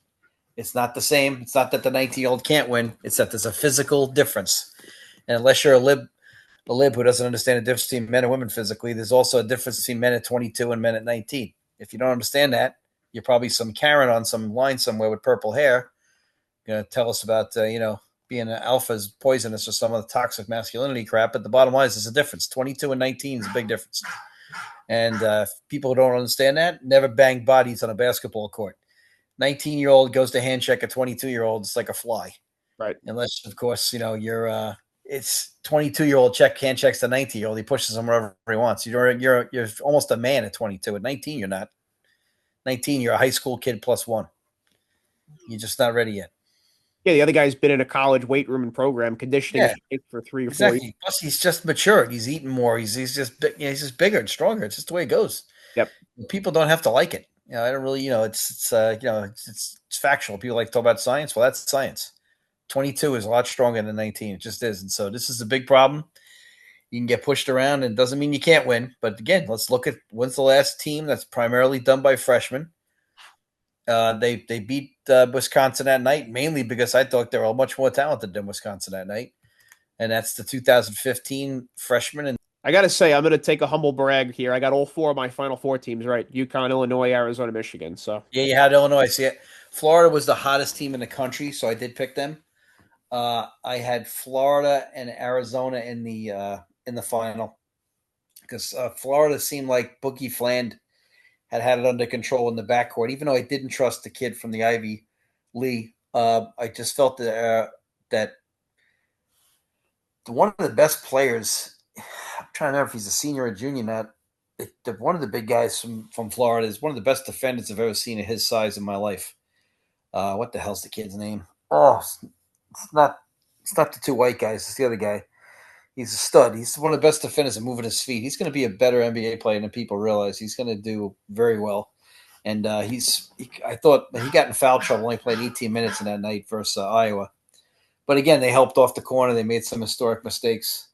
it's not the same. It's not that the 19-year-old can't win. It's that there's a physical difference, and unless you're a lib who doesn't understand the difference between men and women physically, there's also a difference between men at 22 and men at 19. If you don't understand that, you're probably some Karen on some line somewhere with purple hair tell us about being an alpha is poisonous or some of the toxic masculinity crap. But the bottom line is there's a difference. 22 and 19 is a big difference. And people who don't understand that never bang bodies on a basketball court. 19-year-old goes to hand check a 22-year-old. It's like a fly. Right. Unless, of course, you're it's 22-year-old hand checks the 19-year-old. He pushes him wherever he wants. You're almost a man at 22. At 19, you're not. 19, you're a high school kid plus one. You're just not ready yet. Yeah, the other guy's been in a college weight room and program conditioning for 3 or 4 years. Plus, he's just matured. He's eating more. He's just bigger and stronger. It's just the way it goes. Yep. People don't have to like it. I don't really. It's factual. People like to talk about science. Well, that's science. 22 is a lot stronger than 19. It just is. And so this is a big problem. You can get pushed around, and it doesn't mean you can't win. But again, let's look at when's the last team that's primarily done by freshmen. They beat Wisconsin that night, mainly because I thought they were much more talented than Wisconsin that night. And that's the 2015 freshmen. And I got to say, I'm going to take a humble brag here. I got all 4 of my Final Four teams right. UConn, Illinois, Arizona, Michigan. So yeah, you had Illinois. See it. Florida was the hottest team in the country, so I did pick them. I had Florida and Arizona in the final because Florida seemed like Boogie Fland had it under control in the backcourt. Even though I didn't trust the kid from the Ivy League, I just felt that one of the best players. I'm trying to remember if he's a senior or junior now. One of the big guys from Florida is one of the best defenders I've ever seen at his size in my life. What the hell's the kid's name? Oh, it's not the 2 white guys. It's the other guy. He's a stud. He's one of the best defenders at moving his feet. He's going to be a better NBA player than people realize. He's going to do very well. And I thought he got in foul trouble. Only played 18 minutes in that night versus Iowa. But again, they helped off the corner. They made some historic mistakes.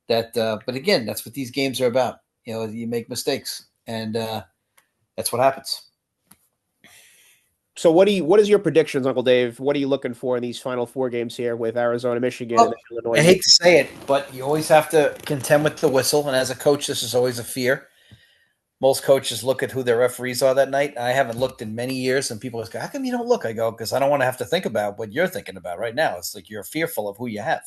But again, that's what these games are about. You make mistakes, and that's what happens. So what is your predictions, Uncle Dave? What are you looking for in these Final Four games here with Arizona, Michigan, and Illinois? I hate to say it, but you always have to contend with the whistle. And as a coach, this is always a fear. Most coaches look at who their referees are that night. I haven't looked in many years, and people go, how come you don't look? I go, because I don't want to have to think about what you're thinking about right now. It's like you're fearful of who you have.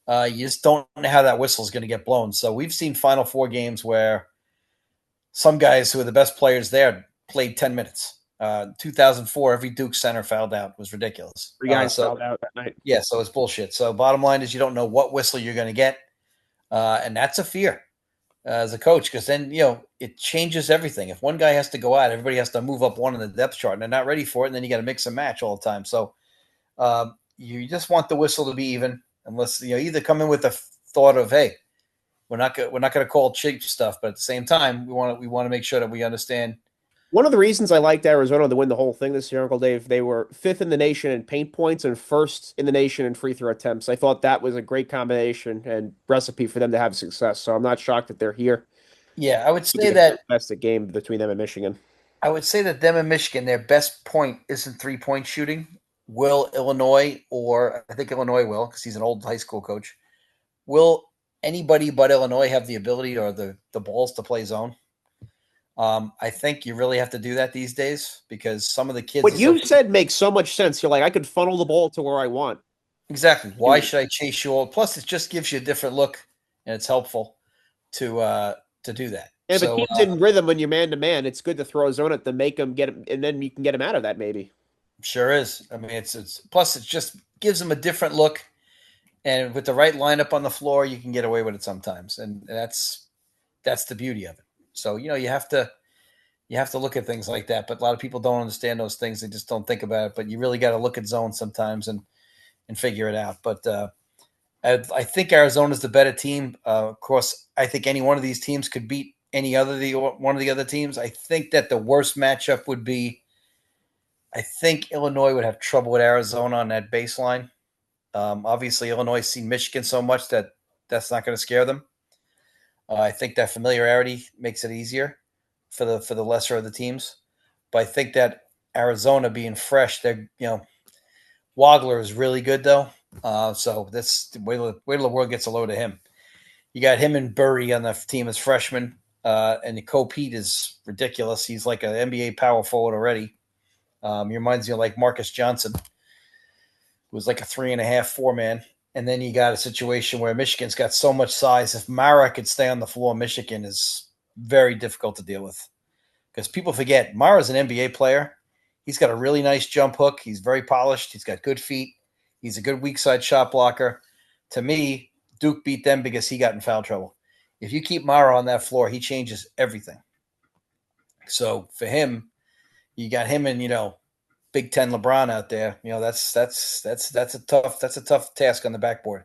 You just don't know how that whistle is going to get blown. So we've seen Final Four games where some guys who are the best players there played 10 minutes. 2004, every Duke center fouled out. It was ridiculous. 3 guys fouled out that night. Yeah, so it's bullshit. So bottom line is you don't know what whistle you're going to get, and that's a fear as a coach because then, it changes everything. If one guy has to go out, everybody has to move up one in the depth chart, and they're not ready for it, and then you got to mix and match all the time. So you just want the whistle to be even unless, either come in with the thought of, hey, we're not going to call cheap stuff, but at the same time, we want to make sure that we understand. One of the reasons I liked Arizona to win the whole thing this year, Uncle Dave, they were 5th in the nation in paint points and 1st in the nation in free throw attempts. I thought that was a great combination and recipe for them to have success. So I'm not shocked that they're here. Yeah, I would say that that's the game between them and Michigan. I would say that them and Michigan, their best point isn't 3-point shooting. Will Illinois, or I think Illinois will, because he's an old high school coach. Will anybody but Illinois have the ability or the balls to play zone? I think you really have to do that these days because some of the kids. What you said makes so much sense. You're like, I could funnel the ball to where I want. Exactly. Why should I chase you all? Plus, it just gives you a different look, and it's helpful to do that. And if a team's in rhythm when you're man to man, it's good to throw a zone at them, make them get him, and then you can get them out of that maybe. Sure is. I mean, it's plus it just gives them a different look, and with the right lineup on the floor, you can get away with it sometimes, and that's the beauty of it. So you have to look at things like that, but a lot of people don't understand those things. They just don't think about it. But you really got to look at zones sometimes and figure it out. But I think Arizona's the better team. Of course, I think any one of these teams could beat one of the other teams. I think that the worst matchup would be. I think Illinois would have trouble with Arizona on that baseline. Obviously, Illinois has seen Michigan so much that that's not going to scare them. I think that familiarity makes it easier for the lesser of the teams. But I think that Arizona being fresh, Wagler is really good though. So that's wait till the world gets a load of him. You got him and Burry on the team as freshmen, and the Pete is ridiculous. He's like an NBA power forward already. He reminds me of like Marcus Johnson. was like a 3.5, 4-man. And then you got a situation where Michigan's got so much size. If Mara could stay on the floor, Michigan is very difficult to deal with. Because people forget, Mara's an NBA player. He's got a really nice jump hook. He's very polished. He's got good feet. He's a good weak side shot blocker. To me, Duke beat them because he got in foul trouble. If you keep Mara on that floor, he changes everything. So for him, you got him and Big Ten LeBron out there. That's a tough task on the backboard.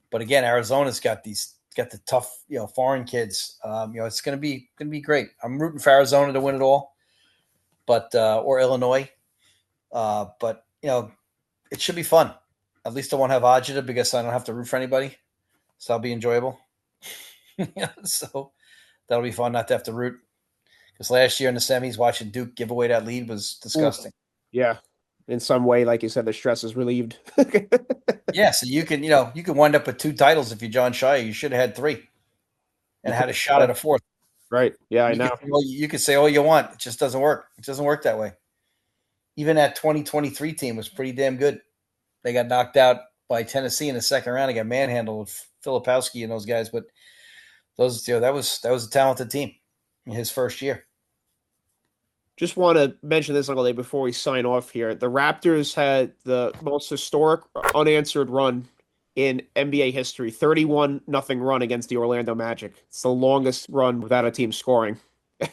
But again, Arizona's got the tough foreign kids. It's gonna be great. I'm rooting for Arizona to win it all, but or Illinois. But it should be fun. At least I won't have agita because I don't have to root for anybody, so that'll be enjoyable. So that'll be fun not to have to root. Because last year in the semis, watching Duke give away that lead was disgusting. Yeah. In some way, like you said, the stress is relieved. Yeah, so you can wind up with 2 titles if you're John Shire. You should have had 3 and had a shot at a 4th. Right. Yeah, I know. You can say all you want. It just doesn't work. It doesn't work that way. Even that 2023 team was pretty damn good. They got knocked out by Tennessee in the second round. They got manhandled with Filipowski and those guys. But that was a talented team in his first year. Just want to mention this, Uncle Dave, before we sign off here. The Raptors had the most historic unanswered run in NBA history, 31-0 run against the Orlando Magic. It's the longest run without a team scoring.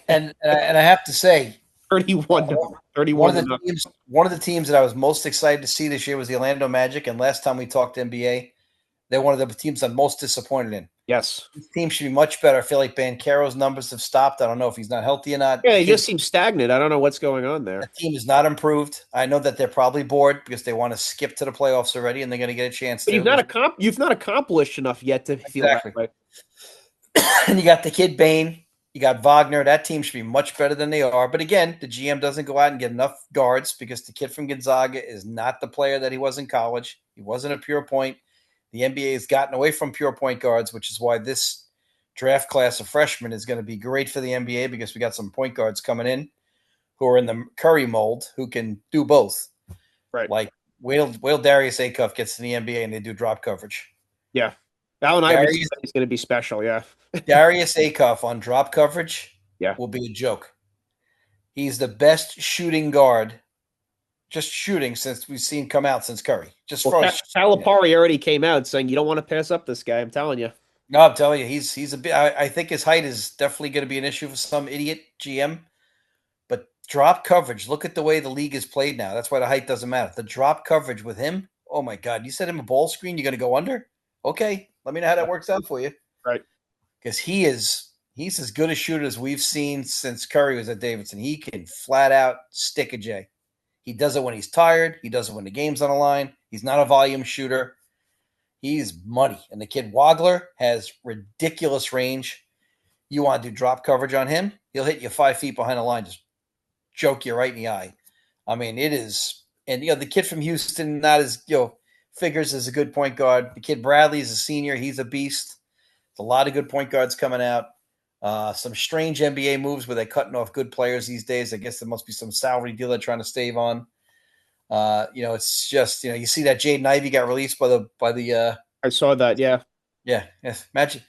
And I have to say, 31 one of the teams that I was most excited to see this year was the Orlando Magic. And last time we talked NBA, they're one of the teams I'm most disappointed in. Yes. This team should be much better. I feel like Banchero's numbers have stopped. I don't know if he's not healthy or not. Yeah, they just seem stagnant. I don't know what's going on there. The team is not improved. I know that they're probably bored because they want to skip to the playoffs already, and they're going to get a chance. But you've not accomplished enough yet to feel that way. And you got the kid Bain. You got Wagner. That team should be much better than they are. But again, the GM doesn't go out and get enough guards because the kid from Gonzaga is not the player that he was in college. He wasn't a pure point. The NBA has gotten away from pure point guards, which is why this draft class of freshmen is going to be great for the NBA because we got some point guards coming in who are in the Curry mold who can do both. Right. Like, wait till Darius Acuff gets to the NBA and they do drop coverage. Yeah. Allen Iverson is going to be special, yeah. Darius Acuff on drop coverage will be a joke. He's the best shooting guard, just shooting, since we've seen come out since Curry. Calipari already came out saying you don't want to pass up this guy, I'm telling you. No, I'm telling you, he's a bit. I think his height is definitely going to be an issue for some idiot GM. But drop coverage, look at the way the league is played now. That's why the height doesn't matter. The drop coverage with him, oh my God, you set him a ball screen, you're going to go under? Okay, let me know how that works out for you. Right. Because he's as good a shooter as we've seen since Curry was at Davidson. He can flat out stick a J. He does it when he's tired. He does it when the game's on the line. He's not a volume shooter. He's money. And the kid Wagler has ridiculous range. You want to do drop coverage on him, he'll hit you 5 feet behind the line, just choke you right in the eye. I mean, it is. And, the kid from Houston, not as, figures as a good point guard. The kid Bradley is a senior. He's a beast. There's a lot of good point guards coming out. Some strange NBA moves where they're cutting off good players these days. I guess there must be some salary deal they're trying to stave on. It's just, you see that Jaden Ivey got released by the. I saw that. Yeah. Yeah. Imagine.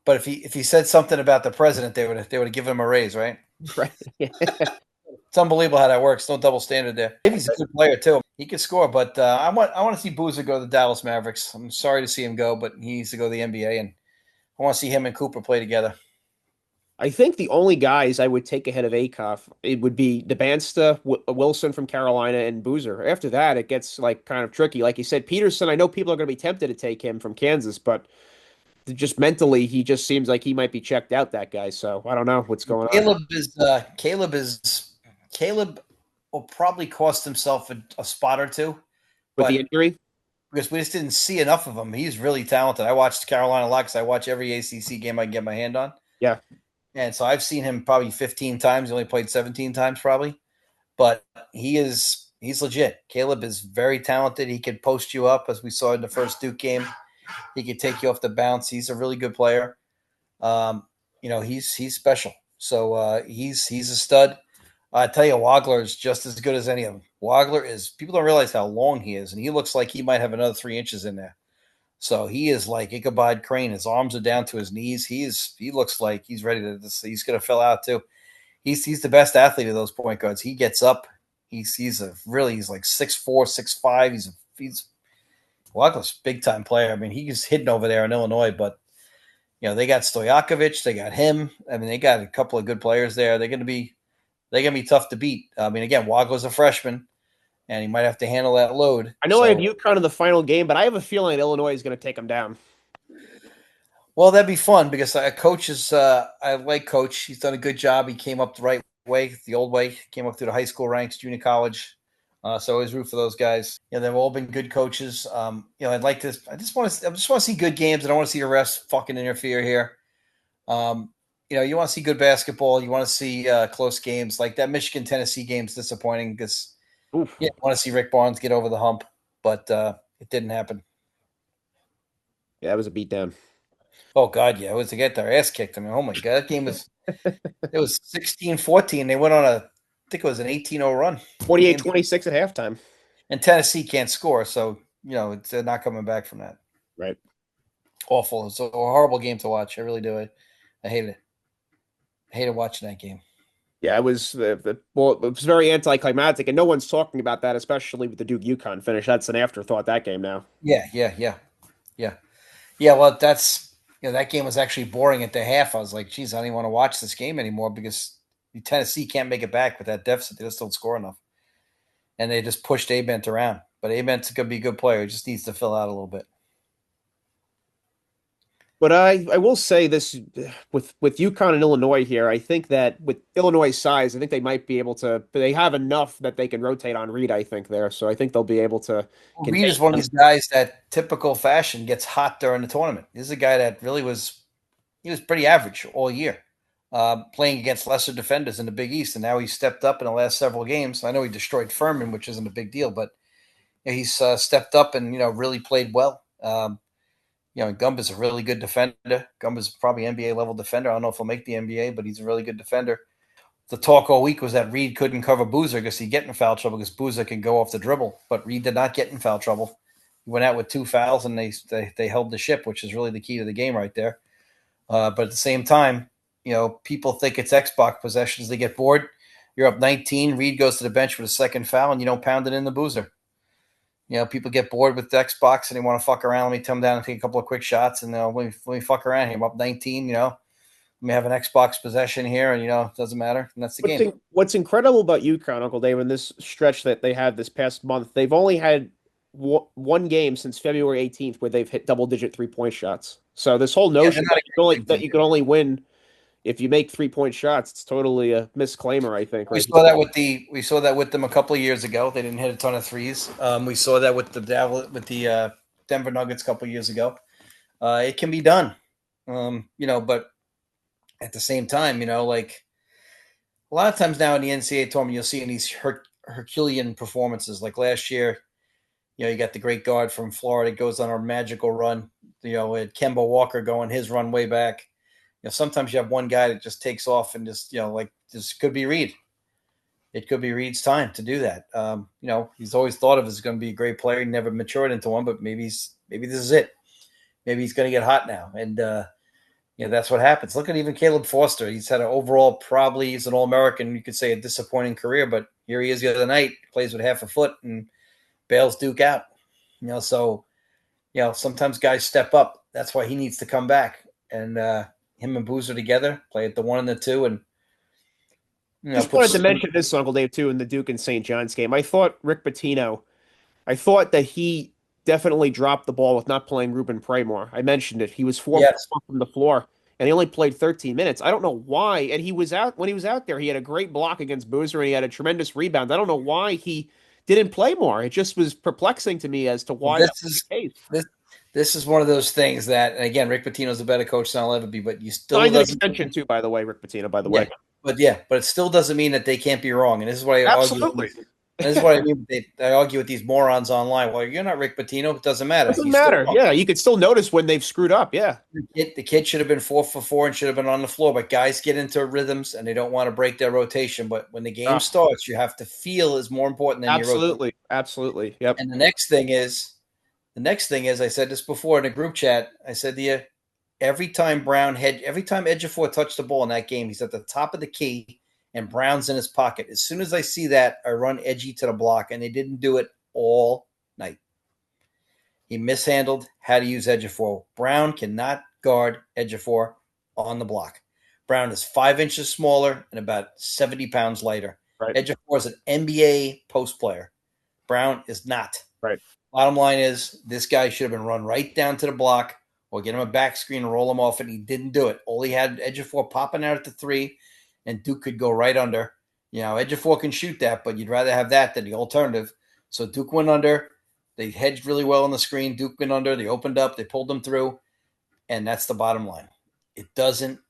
But if he said something about the president, they would have given him a raise, right? Right. It's unbelievable how that works. No double standard there. He's a good player too. He can score, but I want to see Boozer go to the Dallas Mavericks. I'm sorry to see him go, but he needs to go to the NBA, and I want to see him and Cooper play together. I think the only guys I would take ahead of Acuff, it would be DeBansta, Wilson from Carolina, and Boozer. After that, it gets kind of tricky. Like you said, Peterson, I know people are going to be tempted to take him from Kansas, but just mentally, he just seems like he might be checked out, that guy. So I don't know what's going on. Caleb will probably cost himself a spot or two. With the injury? Because we just didn't see enough of him. He's really talented. I watched Carolina a lot because I watch every ACC game I can get my hand on. Yeah. And so I've seen him probably 15 times. He only played 17 times probably. But he's legit. Caleb is very talented. He can post you up, as we saw in the first Duke game. He can take you off the bounce. He's a really good player. He's special. So he's a stud. I tell you, Wagler is just as good as any of them. Wagler is, people don't realize how long he is, and he looks like he might have another 3 inches in there. So he is like Ichabod Crane. His arms are down to his knees. He looks like he's ready to. He's going to fill out too. He's the best athlete of those point guards. He gets up. He's like 6'4", 6'5". He's Wagler's big time player. I mean, he's hidden over there in Illinois, but they got Stojakovic, they got him. I mean, they got a couple of good players there. They're gonna be tough to beat. I mean, again, Wagler's a freshman, and he might have to handle that load. I know I have UConn in the final game, but I have a feeling Illinois is going to take them down. Well, that'd be fun because Coach is. I like Coach. He's done a good job. He came up the right way, the old way. Came up through the high school ranks, junior college. So I always root for those guys. They've all been good coaches. I'd like to. I just want to see good games. I don't want to see the refs fucking interfere here. You want to see good basketball. You want to see close games. Like that Michigan-Tennessee game is disappointing because I want to see Rick Barnes get over the hump, but it didn't happen. Yeah, that was a beatdown. Oh, God, yeah. It was to get their ass kicked. I mean, oh, my God. That game was – it was 16-14. They went on I think it was an 18-0 run. 48-26 at halftime. And Tennessee can't score, so, they're not coming back from that. Right. Awful. It's a horrible game to watch. I really do. I hated it. I hated watching that game. Yeah, it was it was very anticlimactic, and no one's talking about that, especially with the Duke UConn finish. That's an afterthought, that game now. Yeah. Well, that's that game was actually boring at the half. I was like, geez, I don't even want to watch this game anymore because Tennessee can't make it back with that deficit. They just don't score enough, and they just pushed Abent around. But Abent's going to be a good player. He just needs to fill out a little bit. But I will say this with UConn and Illinois here, I think that with Illinois' size, I think they might be able to. They have enough that they can rotate on Reed. I think there, so I think they'll be able to. Reed is one of these guys that typical fashion gets hot during the tournament. This is a guy that really was pretty average all year, playing against lesser defenders in the Big East, and now he's stepped up in the last several games. I know he destroyed Furman, which isn't a big deal, but he's stepped up and really played well. Gumba's a really good defender. Gumba's probably NBA level defender. I don't know if he'll make the NBA, but he's a really good defender. The talk all week was that Reed couldn't cover Boozer because he'd get in foul trouble because Boozer can go off the dribble, but Reed did not get in foul trouble. He went out with 2 fouls and they held the ship, which is really the key to the game right there. But at the same time, people think it's Xbox possessions. They get bored. You're up 19. Reed goes to the bench with a second foul, and you don't pound it in the Boozer. People get bored with the Xbox and they want to fuck around. Let me come down and take a couple of quick shots, and let me fuck around here. I'm up 19. Let me have an Xbox possession here, and it doesn't matter. And that's the game. What's incredible about UConn, Uncle Dave, in this stretch that they had this past month, they've only had one game since February 18th where they've hit double-digit 3-point shots. So this whole notion that you can only win if you make 3-point shots, it's totally a misclaimer, I think. We saw that with them a couple of years ago. They didn't hit a ton of threes. We saw that with the Denver Nuggets a couple of years ago. It can be done, but at the same time, like a lot of times now in the NCAA tournament, you'll see in these Herculean performances. Like last year, you got the great guard from Florida goes on a magical run. Had Kemba Walker going his run way back. Sometimes you have one guy that just takes off and just this could be Reed. It could be Reed's time to do that. He's always thought of as going to be a great player. He never matured into one, but maybe this is it. Maybe he's going to get hot now. And, that's what happens. Look at even Caleb Foster. He's had he's an All-American. You could say a disappointing career, but here he is the other night, plays with half a foot and bails Duke out. Sometimes guys step up. That's why he needs to come back. And, him and Boozer together, play at the 1 and the 2, and just wanted to mention this, Uncle Dave, too, in the Duke and St. John's game. I thought Rick Pitino, that he definitely dropped the ball with not playing Ruben Praymore. I mentioned it. He was 4 from the floor, and he only played 13 minutes. I don't know why. And when he was out there, he had a great block against Boozer, and he had a tremendous rebound. I don't know why he didn't play more. It just was perplexing to me as to why that was the case. This is one of those things that, and again, Rick Pitino's a better coach than I'll ever be, but you still signed an extension too, by the way, Rick Pitino, by the way. But it still doesn't mean that they can't be wrong. And this is what I argue. And this is what I mean. I argue with these morons online. Well, you're not Rick Pitino. It doesn't matter. Doesn't He's still matter. wrong. Yeah, you could still notice when they've screwed up. Yeah, The kid should have been 4 for 4 and should have been on the floor. But guys get into rhythms and they don't want to break their rotation. But when the game oh, starts, you have to feel is more important than your rotation. absolutely, absolutely. Yep. And the next thing is, I said this before in a group chat. I said to you, every time Ejiofor touched the ball in that game, he's at the top of the key and Brown's in his pocket. As soon as I see that, I run Edgy to the block, and they didn't do it all night. He mishandled how to use Ejiofor. Brown cannot guard Ejiofor on the block. Brown is 5 inches smaller and about 70 pounds lighter. Right. Ejiofor is an NBA post player. Brown is not. Right. Bottom line is, this guy should have been run right down to the block or get him a back screen and roll him off, and he didn't do it. All he had, Ejiofor popping out at the 3, and Duke could go right under. Ejiofor can shoot that, but you'd rather have that than the alternative. So Duke went under. They hedged really well on the screen. Duke went under. They opened up. They pulled them through, and that's the bottom line. It doesn't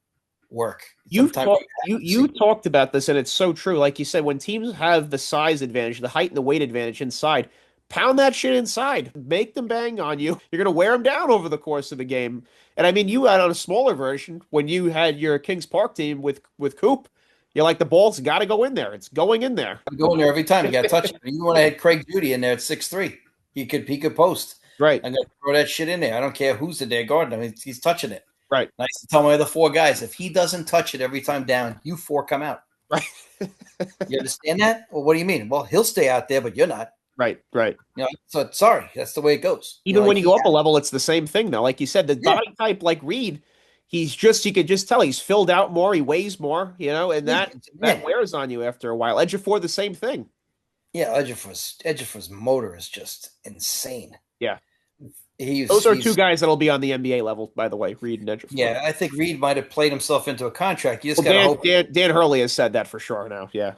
work. You talked about this, and it's so true. Like you said, when teams have the size advantage, the height and the weight advantage inside, pound that shit inside. Make them bang on you. You're going to wear them down over the course of the game. And I mean, you had on a smaller version when you had your Kings Park team with Coop. You're like, the ball's got to go in there. It's going in there. I'm going there every time. You got to touch it. Even when I had Craig Judy in there at 6'3", he could post. Right. I'm going to throw that shit in there. I don't care who's in there guarding him. He's touching it. Right. And I used to tell my other 4 guys, if he doesn't touch it every time down, you 4 come out. Right. You understand that? Well, what do you mean? Well, he'll stay out there, but you're not. Right. So sorry, that's the way it goes. Even when you go up a level, it's the same thing, though. Like you said, the body type, like Reed, you could just tell he's filled out more, he weighs more, and that wears on you after a while. Ejiofor, the same thing. Yeah, Ejiofor's motor is just insane. Yeah. Those are 2 guys that'll be on the NBA level, by the way, Reed and Ejiofor. Yeah, I think Reed might have played himself into a contract. You just got to hope. Dan Hurley has said that for sure now. Yeah,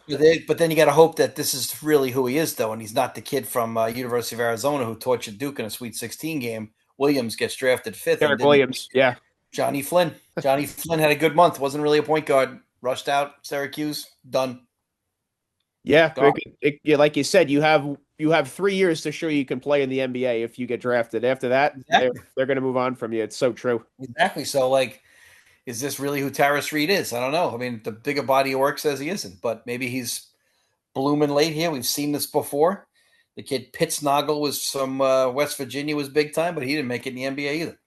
but then you got to hope that this is really who he is, though, and he's not the kid from University of Arizona who tortured Duke in a Sweet 16 game. Williams gets drafted 5th. Derek Williams, yeah. Johnny Flynn had a good month. Wasn't really a point guard. Rushed out Syracuse. Done. Yeah, like you said, you have 3 years to show you can play in the NBA if you get drafted. After that, exactly. They're going to move on from you. It's so true. Exactly. So, is this really who Tyrus Reed is? I don't know. I mean, the bigger body of work says he isn't, but maybe he's blooming late here. We've seen this before. The kid Pittsnoggle was from West Virginia, was big time, but he didn't make it in the NBA either.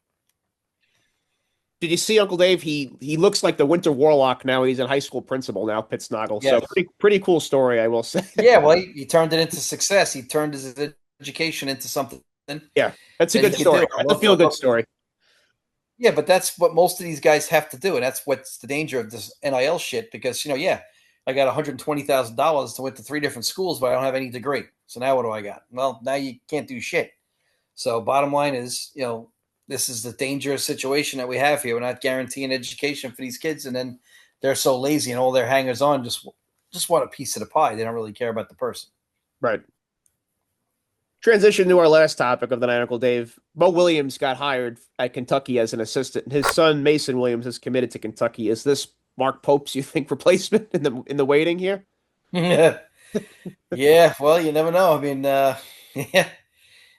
Did you see Uncle Dave? He looks like the Winter Warlock now. He's a high school principal now, Pittsnoggle. Yes. So pretty cool story, I will say. Yeah, well, he turned it into success. He turned his education into something. Yeah, that's a good story. That's a feel-good story. Yeah, but that's what most of these guys have to do, and that's what's the danger of this NIL shit. Because I got $120,000 to went to 3 different schools, but I don't have any degree. So now what do I got? Well, now you can't do shit. So bottom line is, this is the dangerous situation that we have here. We're not guaranteeing education for these kids, and then they're so lazy and all their hangers-on just want a piece of the pie. They don't really care about the person. Right. Transition to our last topic of the night, Uncle Dave. Mo Williams got hired at Kentucky as an assistant. His son, Mason Williams, is committed to Kentucky. Is this Mark Pope's, you think, replacement in the waiting here? Yeah. Yeah, well, you never know. I mean, yeah,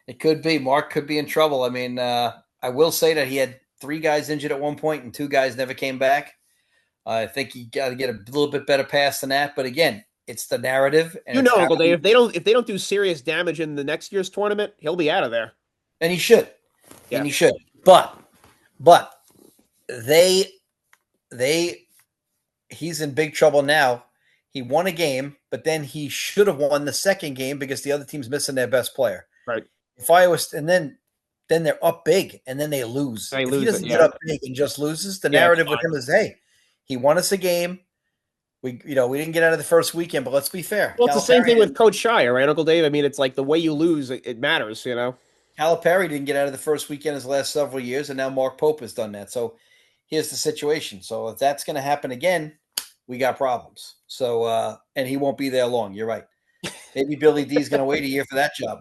it could be. Mark could be in trouble. I mean, I will say that he had 3 guys injured at one point and 2 guys never came back. I think he got to get a little bit better pass than that. But again, it's the narrative. And Uncle Dave, if they don't do serious damage in the next year's tournament, he'll be out of there. And he should. Yeah. And he should. But he's in big trouble now. He won a game, but then he should have won the second game because the other team's missing their best player. Right. And then they're up big and then they lose. If he doesn't get up big and just loses, the narrative with him is, hey, he won us a game. We didn't get out of the first weekend, but let's be fair. Well, it's the same thing with Coach Shire, right, Uncle Dave? I mean, it's like the way you lose, it matters, Calipari didn't get out of the first weekend his last several years, and now Mark Pope has done that. So here's the situation. So if that's going to happen again, we got problems. So, and he won't be there long. You're right. Maybe Billy D's going to wait a year for that job.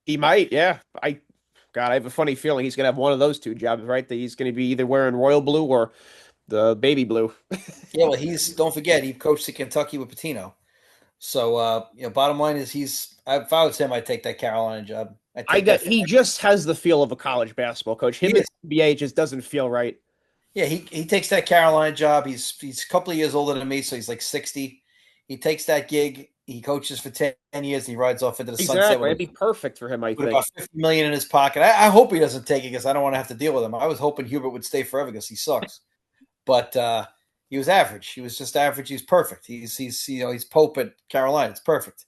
He might, yeah. I have a funny feeling he's going to have one of those 2 jobs, right? That he's going to be either wearing royal blue or the baby blue. Yeah, well, don't forget, he coached at Kentucky with Pitino. So, bottom line is if I was him, I'd take that Carolina job. I'd take that. He just has the feel of a college basketball coach. He Him in is. the NBA just doesn't feel right. Yeah, he takes that Carolina job. He's a couple of years older than me, so he's like 60. He takes that gig. He coaches for 10 years. And he rides off into the sunset Exactly. with, It'd be perfect for him, I with think. about 50 million in his pocket. I hope he doesn't take it because I don't want to have to deal with him. I was hoping Hubert would stay forever because he sucks. But he was average. He was just average. He's perfect. He's Pope at Carolina. It's perfect.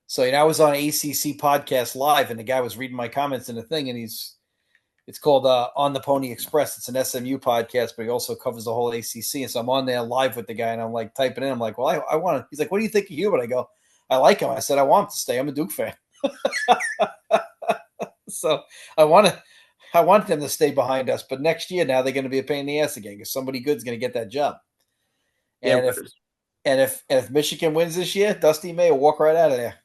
So I was on ACC podcast live, and the guy was reading my comments in the thing, and it's called On the Pony Express. It's an SMU podcast, but he also covers the whole ACC. And so I'm on there live with the guy, and I'm like typing in. I'm like, well, I want to. He's like, what do you think of Hubert? I go, I like him. I said, I want him to stay. I'm a Duke fan. So I want them to stay behind us. But next year, now they're going to be a pain in the ass again because somebody good's going to get that job. Yeah, And if Michigan wins this year, Dusty May will walk right out of there.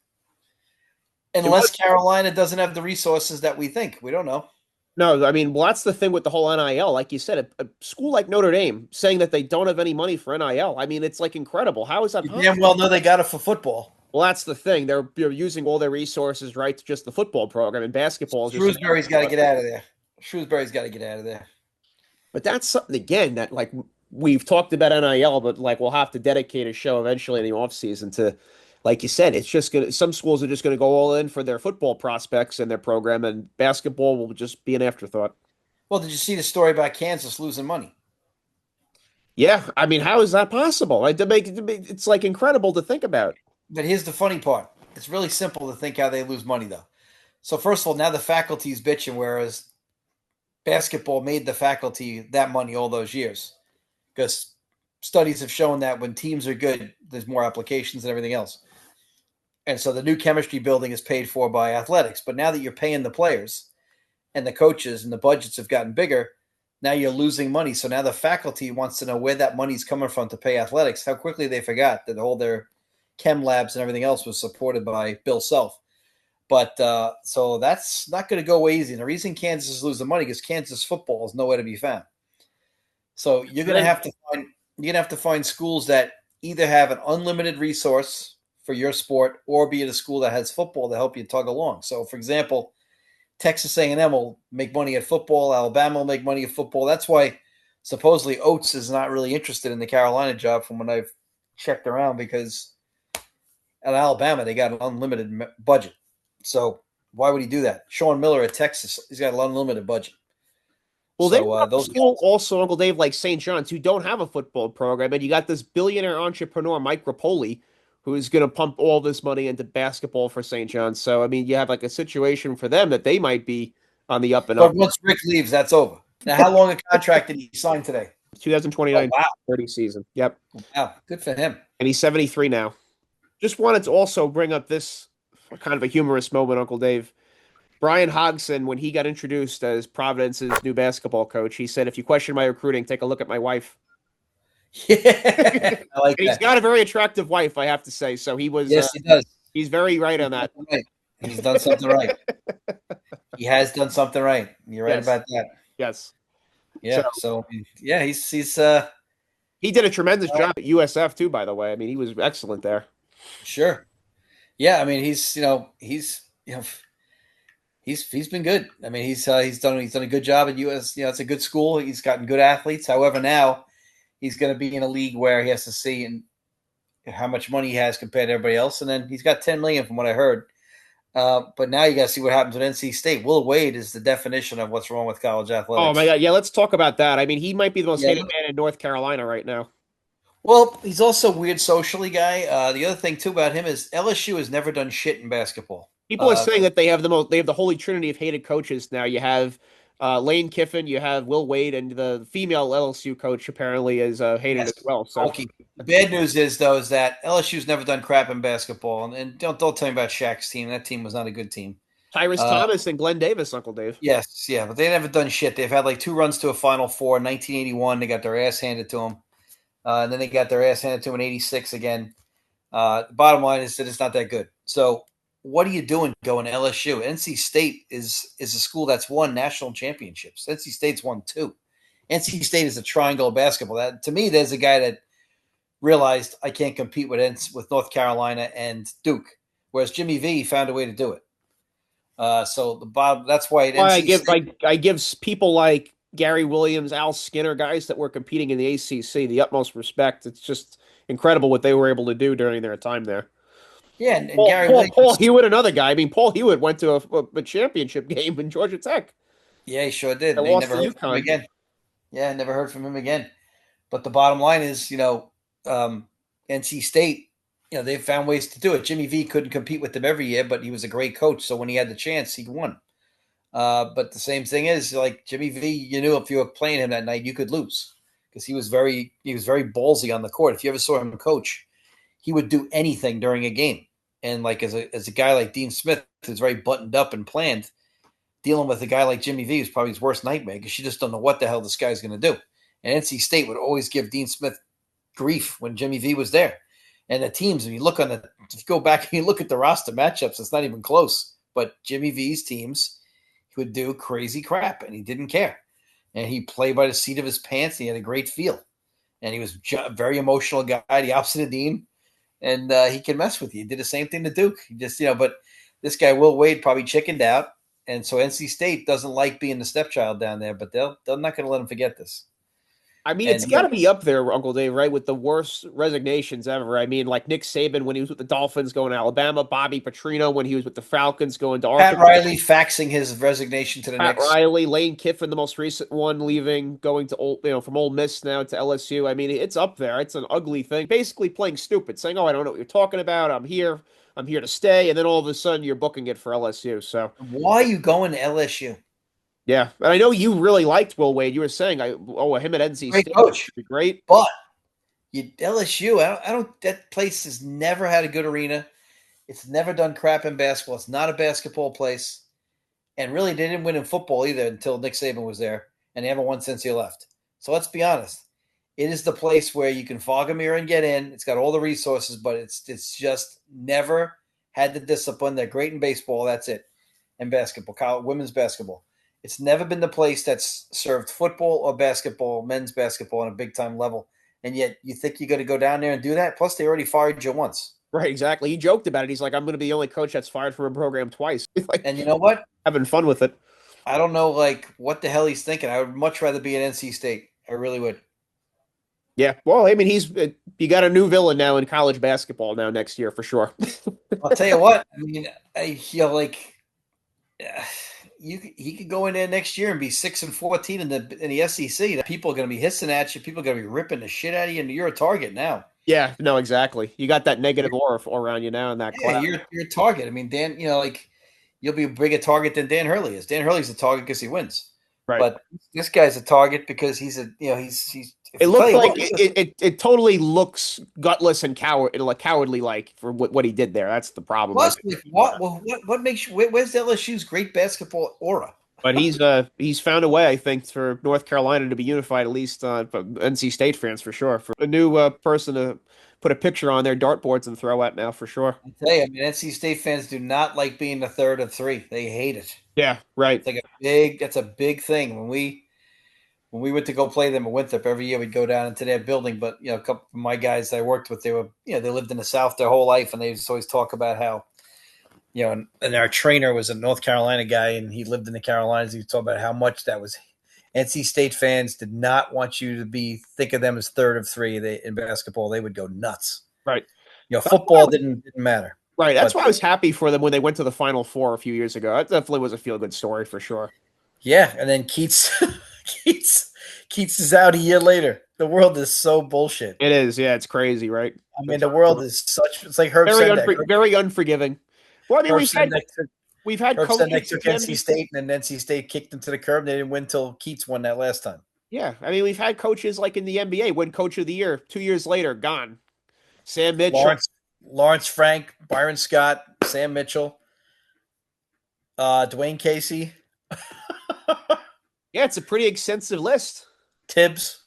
Unless Carolina doesn't have the resources that we think. We don't know. no, I mean, well, that's the thing with the whole NIL. Like you said, a school like Notre Dame saying that they don't have any money for NIL. I mean, it's like incredible. How is that You possible? damn well know they got it for football. Well, that's the thing. They're using all their resources right to just the football program, and basketball is just. Shrewsbury's got to get out of there. Shrewsbury's got to get out of there. But that's something again that like we've talked about NIL, but like we'll have to dedicate a show eventually in the offseason to, like you said, it's just gonna. Some schools are just gonna go all in for their football prospects and their program, and basketball will just be an afterthought. Well, did you see the story about Kansas losing money? Yeah, I mean, how is that possible? It's like incredible to think about. But here's the funny part. It's really simple to think how they lose money, though. So first of all, now the faculty's bitching, whereas basketball made the faculty that money all those years. Because studies have shown that when teams are good, there's more applications and everything else. And so the new chemistry building is paid for by athletics. But now that you're paying the players and the coaches and the budgets have gotten bigger, now you're losing money. So now the faculty wants to know where that money's coming from to pay athletics. How quickly they forgot that all their chem labs and everything else was supported by Bill Self. But so that's not going to go easy. And the reason Kansas is losing money is Kansas football is nowhere to be found. So you're going to have to find schools that either have an unlimited resource for your sport or be at a school that has football to help you tug along. So, for example, Texas A&M will make money at football. Alabama will make money at football. That's why supposedly Oates is not really interested in the Carolina job from when I've checked around because at Alabama they got an unlimited budget. So why would he do that? Sean Miller at Texas, he's got an unlimited budget. Well, So those school also, Uncle Dave, like St. John's, who don't have a football program, and you got this billionaire entrepreneur, Mike Rapoli, who is going to pump all this money into basketball for St. John's. So, I mean, you have like a situation for them that they might be on the up and up. But once Rick leaves, that's over. Now, how long a contract did he sign today? 2029 wow. 30 season. Yep. Wow, good for him. And he's 73 now. Just wanted to also bring up this kind of a humorous moment, Uncle Dave. Brian Hodgson, when he got introduced as Providence's new basketball coach, he said, if you question my recruiting, take a look at my wife. Yeah, I like He's got a very attractive wife, I have to say. So he was. Yes, he does. He's very right on that. Right. He's done something right. He has done something right. You're right about that. Yes. Yeah. So yeah, he's he did a tremendous job at USF too, by the way. I mean, he was excellent there. Sure. Yeah, I mean, he's been good. I mean, he's done a good job at US. It's a good school. He's gotten good athletes. However, now he's going to be in a league where he has to see and how much money he has compared to everybody else. And then he's got $10 million from what I heard. But now you got to see what happens with NC State. Will Wade is the definition of what's wrong with college athletics. Oh my God! Yeah, let's talk about that. I mean, he might be the most hated man in North Carolina right now. Well, he's also a weird socially guy. The other thing too about him is LSU has never done shit in basketball. People are saying that they have the holy trinity of hated coaches now. You have Lane Kiffin, you have Will Wade, and the female LSU coach apparently is hated as well. So okay. The bad news is that LSU's never done crap in basketball, and don't tell me about Shaq's team. That team was not a good team. Tyrus Thomas and Glenn Davis, Uncle Dave. Yes, yeah, but they never done shit. They've had like 2 runs to a Final Four. In 1981, they got their ass handed to them. And then they got their ass handed to them in 86 again. Bottom line is that it's not that good. So what are you doing going to LSU? NC State is a school that's won national championships. NC State's won 2. NC State is a triangle of basketball. That to me, there's a guy that realized I can't compete with North Carolina and Duke, whereas Jimmy V found a way to do it. So the bottom that's why at Why NC State, I give people like Gary Williams, Al Skinner, guys that were competing in the ACC the utmost respect. It's just incredible what they were able to do during their time there. yeah, and Gary Paul Williams, Hewitt, another guy. I mean, Paul Hewitt went to a championship game in Georgia Tech. yeah, he sure did. They And they lost never to heard from him UConn. again. Yeah, never heard from him again. But the bottom line is, um, NC State, they've found ways to do it. Jimmy V couldn't compete with them every year, but he was a great coach. So when he had the chance, he won. But the same thing is like Jimmy V, you knew if you were playing him that night, you could lose because he was very ballsy on the court. If you ever saw him coach, he would do anything during a game. And like as a guy like Dean Smith, who's very buttoned up and planned, dealing with a guy like Jimmy V is probably his worst nightmare because you just don't know what the hell this guy's going to do. And NC State would always give Dean Smith grief when Jimmy V was there. And the teams, if you go back and you look at the roster matchups, it's not even close. But Jimmy V's teams, he would do crazy crap, and he didn't care. And he played by the seat of his pants. And he had a great feel, and he was a very emotional guy, the opposite of Dean. And he can mess with you. He did the same thing to Duke. He just, but this guy Will Wade probably chickened out, and so NC State doesn't like being the stepchild down there. But they're not going to let him forget this. I mean, it's And got to be up there, Uncle Dave, right? With the worst resignations ever. I mean, like Nick Saban when he was with the Dolphins going to Alabama, Bobby Petrino when he was with the Falcons going to Pat Arkansas, Riley faxing his resignation to the Pat Knicks. Riley, Lane Kiffin, the most recent one, leaving, going to from Ole Miss now to LSU. I mean, it's up there. It's an ugly thing. Basically playing stupid, saying, "Oh, I don't know what you're talking about. I'm here. I'm here to stay," and then all of a sudden you're booking it for LSU. So Why are you going to LSU? yeah, and I know you really liked Will Wade. You were saying, him at NC Great State coach, would be great." but LSU. I don't. That place has never had a good arena. It's never done crap in basketball. It's not a basketball place, and really, they didn't win in football either until Nick Saban was there, and they haven't won since he left. So let's be honest. It is the place where you can fog a mirror and get in. It's got all the resources, but it's just never had the discipline. They're great in baseball. That's it. And basketball, women's basketball. It's never been the place that's served football or basketball, men's basketball on a big time level. And yet you think you're going to go down there and do that? Plus, they already fired you once. Right, exactly. He joked about it. He's like, "I'm going to be the only coach that's fired from a program twice." Like And you know what? having fun with it. I don't know like what the hell he's thinking. I would much rather be at NC State. I really would. Yeah. Well, I mean, you got a new villain now in college basketball now next year for sure. I'll tell you what. I mean, I feel like he could go in there next year and be 6-14 in the SEC. People are going to be hissing at you. People are going to be ripping the shit out of you, and you're a target now. Yeah. No, exactly. You got that negative aura around you now in that Yeah, cloud. you're a target. I mean, Dan, like you'll be a bigger target than Dan Hurley is. Dan Hurley's a target because he wins, Right. but this guy's a target because he's a he's. It If tell looks you like what, it totally looks gutless and cowardly like for what he did there. That's the problem. I plus, think. what makes where's LSU's great basketball aura? But he's found a way, I think, for North Carolina to be unified, at least for NC State fans for sure. For a new person to put a picture on their dartboards and throw at now for sure. I tell you, I mean, NC State fans do not like being the third of three. They hate it. Yeah, right. It's like that's a big thing. When we went to go play them at Winthrop every year, we'd go down into their building. But a couple of my guys I worked with, they were they lived in the South their whole life, and they just always talk about how and our trainer was a North Carolina guy, and he lived in the Carolinas. He talked about how much that was. NC State fans did not want you to think of them as third of three. In basketball, they would go nuts. Right. Football didn't matter. Right. That's why I was happy for them when they went to the Final Four a few years ago. That definitely was a feel-good story for sure. Yeah, and then Keats Keats is out a year later. The world is so bullshit. It is. Yeah, it's crazy, right? I mean, the world is it's like Herb Sendek. Very unforgiving. Well, I mean, we've had Herb coaches Sendek took NC State, and then NC State kicked them to the curb. They didn't win until Keats won that last time. Yeah, I mean, we've had coaches like in the NBA win Coach of the Year 2 years later, gone. Sam Mitchell, Lawrence Frank, Byron Scott, Sam Mitchell, Dwayne Casey. Yeah, it's a pretty extensive list. Tibbs,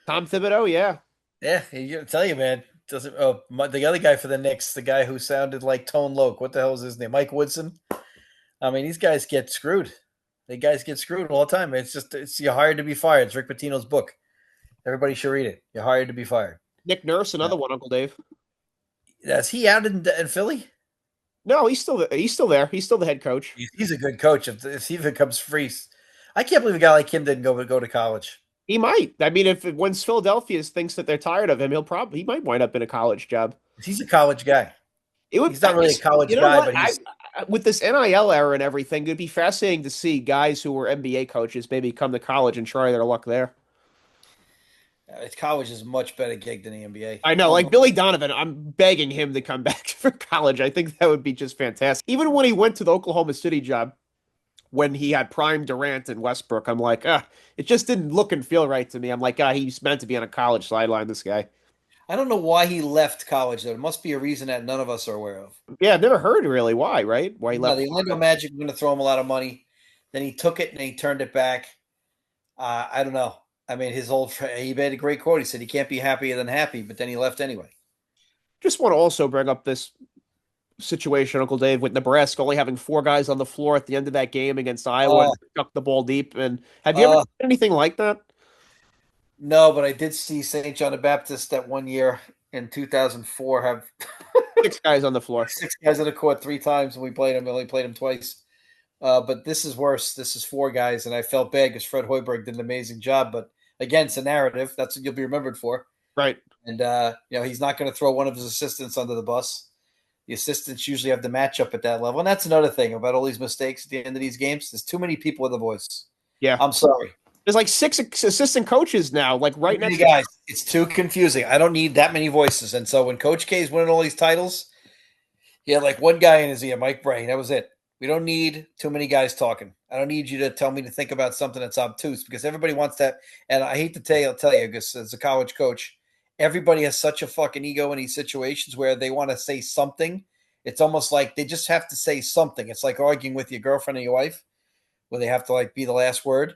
Tom Thibodeau, yeah. Yeah, I tell you, man. The other guy for the Knicks, the guy who sounded like Tone Loc. What the hell is his name? Mike Woodson. I mean, these guys get screwed. The guys get screwed all the time. It's you're hired to be fired. It's Rick Pitino's book. Everybody should read it. You're hired to be fired. Nick Nurse, Yeah. another one, Uncle Dave. Is he out in Philly? No, he's still there. He's still the head coach. He's a good coach. If he becomes free, I can't believe a guy like him didn't go to college. He might. I mean, if once Philadelphia thinks that they're tired of him, he might wind up in a college job. He's a college guy. It would, He's not really a you college know guy, what? but he's With this NIL era and everything, it'd be fascinating to see guys who were NBA coaches maybe come to college and try their luck there. college is a much better gig than the NBA. I know, like Billy Donovan, I'm begging him to come back for college. I think that would be just fantastic. Even when he went to the Oklahoma City job, when he had prime Durant and Westbrook, I'm like, it just didn't look and feel right to me. I'm like, he's meant to be on a college sideline, this guy. I don't know why he left college. There must be a reason that none of us are aware of. Yeah, I've never heard really why, right? Why he No, left. the Orlando Magic were going to throw him a lot of money. Then he took it and he turned it back. I don't know. I mean, his old friend, he made a great quote. He said he can't be happier than happy, but then he left anyway. Just want to also bring up this situation, Uncle Dave, with Nebraska only having four guys on the floor at the end of that game against Iowa and Oh, chuck the ball deep. And have you ever seen anything like that? no, but I did see St. John the Baptist that one year in 2004 have Six guys on the floor. 6 guys on the court 3 times, and we played him. We only played him twice. But this is worse. This is 4 guys, and I felt bad because Fred Hoiberg did an amazing job. But again, it's a narrative. That's what you'll be remembered for. Right. And he's not going to throw one of his assistants under the bus. The assistants usually have the matchup at that level, and that's another thing about all these mistakes at the end of these games. There's too many people with a voice. Yeah. I'm sorry. There's like six assistant coaches now, like right Too many next to guys. It's too confusing. I don't need that many voices. And so when Coach K is winning all these titles, he had like one guy in his ear, Mike Bray. That was it. We don't need too many guys talking. I don't need you to tell me to think about something that's obtuse because everybody wants that. And I hate to tell you, because as a college coach, everybody has such a fucking ego in these situations where they want to say something. It's almost like they just have to say something. It's like arguing with your girlfriend or your wife, where they have to like be the last word.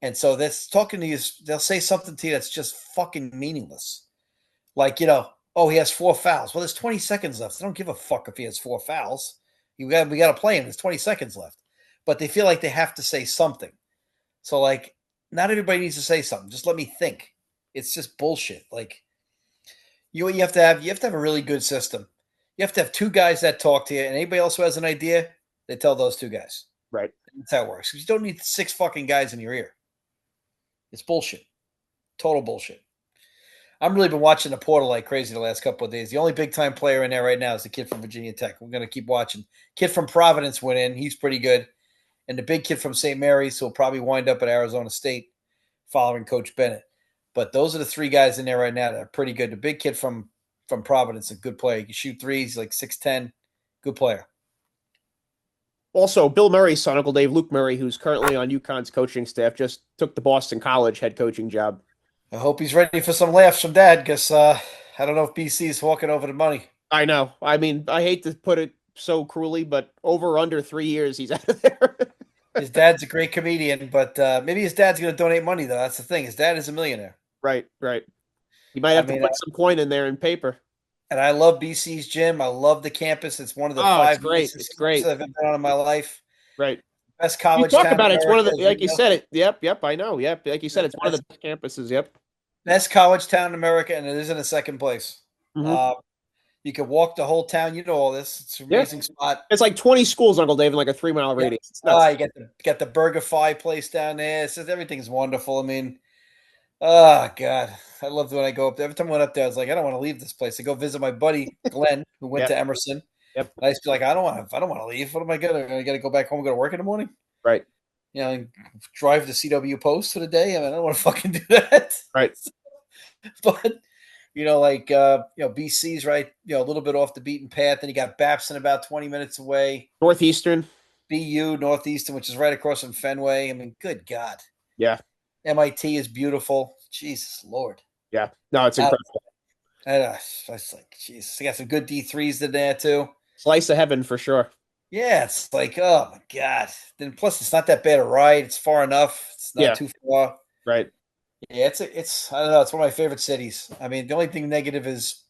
And so that's talking to you. They'll say something to you that's just fucking meaningless. Like, oh, he has 4 fouls. Well, there's 20 seconds left. I don't give a fuck if he has 4 fouls. We got to play him. There's 20 seconds left. But they feel like they have to say something. So, like, not everybody needs to say something. Just let me think. It's just bullshit. Like, you have to have a really good system. You have to have 2 guys that talk to you, and anybody else who has an idea, they tell those 2 guys. right. That's how it works. You don't need 6 fucking guys in your ear. It's bullshit. Total bullshit. I'm really been watching the portal like crazy the last couple of days. The only big time player in there right now is the kid from Virginia Tech. We're going to keep watching. Kid from Providence went in. He's pretty good. And the big kid from St. Mary's who will probably wind up at Arizona State following Coach Bennett. But those are the 3 guys in there right now that are pretty good. The big kid from Providence, a good player. He can shoot threes. He's like 6'10". Good player. Also, Bill Murray's son, Uncle Dave, Luke Murray, who's currently on UConn's coaching staff, just took the Boston College head coaching job. I hope he's ready for some laughs from Dad because I don't know if BC is walking over the money. I know. I mean, I hate to put it so cruelly, but over or under 3 years, he's out of there. His dad's a great comedian, but maybe his dad's going to donate money, though. That's the thing. His dad is a millionaire. Right. You might have to put some coin in there in paper. And I love BC's gym. I love the campus. It's one of the it's 5 great. It's great. I've been on in my life. Right. Best You college talk town about in it. It's one of the, America, like you said it. Yep. I know. Yep. Like you said, it's one of the best campuses. Yep. Best college town in America, and it is in a second place. Mm-hmm. You can walk the whole town. You know all this. It's an amazing spot. It's like 20 schools, Uncle Dave, in like a 3-mile radius. You get the Burger Fi place down there. Everything's wonderful. I mean, oh God, I love when I go up there. Every time I went up there, I was like, I don't want to leave this place. I go visit my buddy Glenn, who went to Emerson. Yep. I used to be like, I don't want to leave. What am I gonna? I got to go back home and go to work in the morning. Right. And drive to CW Post for the day. I mean, I don't want to fucking do that. Right. But BC's right. A little bit off the beaten path. Then you got Babson about 20 minutes away. Northeastern. BU Northeastern, which is right across from Fenway. I mean, good God. Yeah. MIT is beautiful. Jesus Lord. Yeah. No, it's incredible. I was like, Jesus. They got some good D3s in there too. Slice of heaven for sure. Yeah, it's like, oh my God. Then plus it's not that bad a ride. It's far enough. It's not too far. Right. Yeah, it's I don't know, it's one of my favorite cities. I mean, the only thing negative is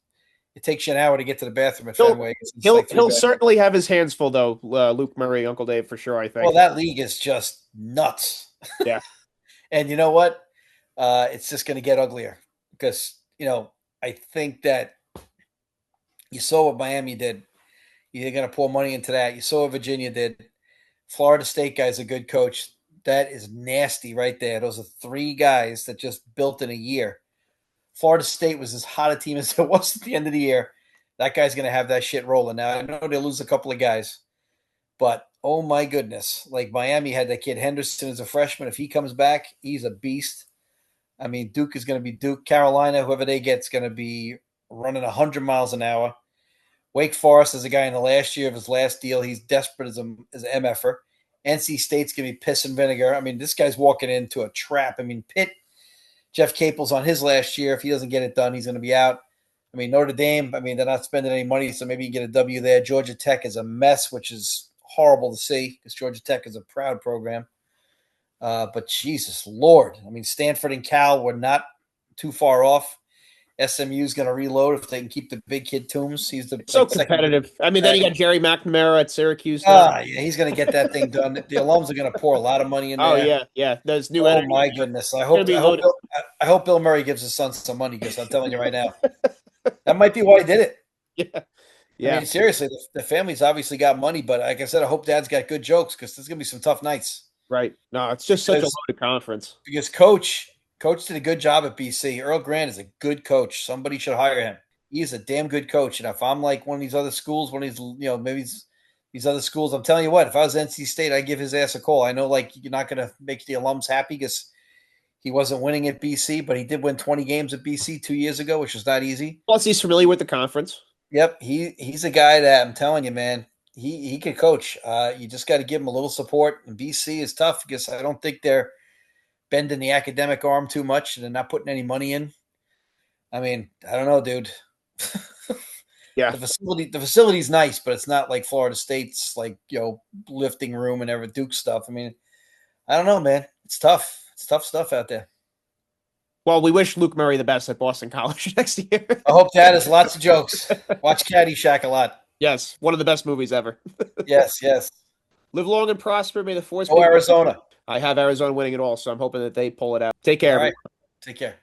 it takes you an hour to get to the bathroom at Fenway. He'll certainly have his hands full though, Luke Murray, Uncle Dave, for sure, I think. Well, that league is just nuts. Yeah. And you know what? It's just going to get uglier because, I think that you saw what Miami did. You're going to pour money into that. You saw what Virginia did. Florida State guy's a good coach. That is nasty right there. Those are three guys that just built in a year. Florida State was as hot a team as it was at the end of the year. That guy's going to have that shit rolling. Now, I know they lose a couple of guys, but oh my goodness. Like Miami had that kid Henderson as a freshman. If he comes back, he's a beast. I mean, Duke is going to be Duke. Carolina, whoever they get, is going to be running 100 miles an hour. Wake Forest is a guy in the last year of his last deal. He's desperate as an MFer. NC State's going to be piss and vinegar. I mean, this guy's walking into a trap. I mean, Pitt, Jeff Capel's on his last year. If he doesn't get it done, he's going to be out. I mean, Notre Dame, I mean, they're not spending any money, so maybe you get a W there. Georgia Tech is a mess, which is horrible to see because Georgia Tech is a proud program. But Jesus Lord, I mean, Stanford and Cal were not too far off. SMU is going to reload if they can keep the big kid Toombs. He's the So competitive. I mean, then you got Jerry McNamara at Syracuse now. Yeah, he's going to get that thing done. The alums are going to pour a lot of money in there. Oh yeah. There's new Oh energy. my goodness! I hope Bill Murray gives his son some money because I'm telling you right now, that might be why he did it. Yeah. I mean, seriously, the family's obviously got money, but like I said, I hope Dad's got good jokes because there's going to be some tough nights. Right. No, it's just such a loaded conference. Because Coach did a good job at BC. Earl Grant is a good coach. Somebody should hire him. He is a damn good coach. And if I'm like one of these other schools, maybe these other schools, I'm telling you what, if I was NC State, I'd give his ass a call. I know, like, you're not going to make the alums happy because he wasn't winning at BC, but he did win 20 games at BC 2 years ago, which was not easy. Plus, he's familiar with the conference. Yep, he's a guy that I'm telling you, man, he could coach. You just got to give him a little support. And BC is tough because I don't think they're bending the academic arm too much and they're not putting any money in. I mean, I don't know, dude. Yeah. The facility's nice, but it's not like Florida State's like, lifting room and every Duke stuff. I mean, I don't know, man. It's tough. It's tough stuff out there. Well, we wish Luke Murray the best at Boston College next year. I hope Dad has lots of jokes. Watch Caddyshack a lot. Yes, one of the best movies ever. Yes. Live long and prosper. May the force be Arizona. I have Arizona winning it all, so I'm hoping that they pull it out. Take care. All right. Take care.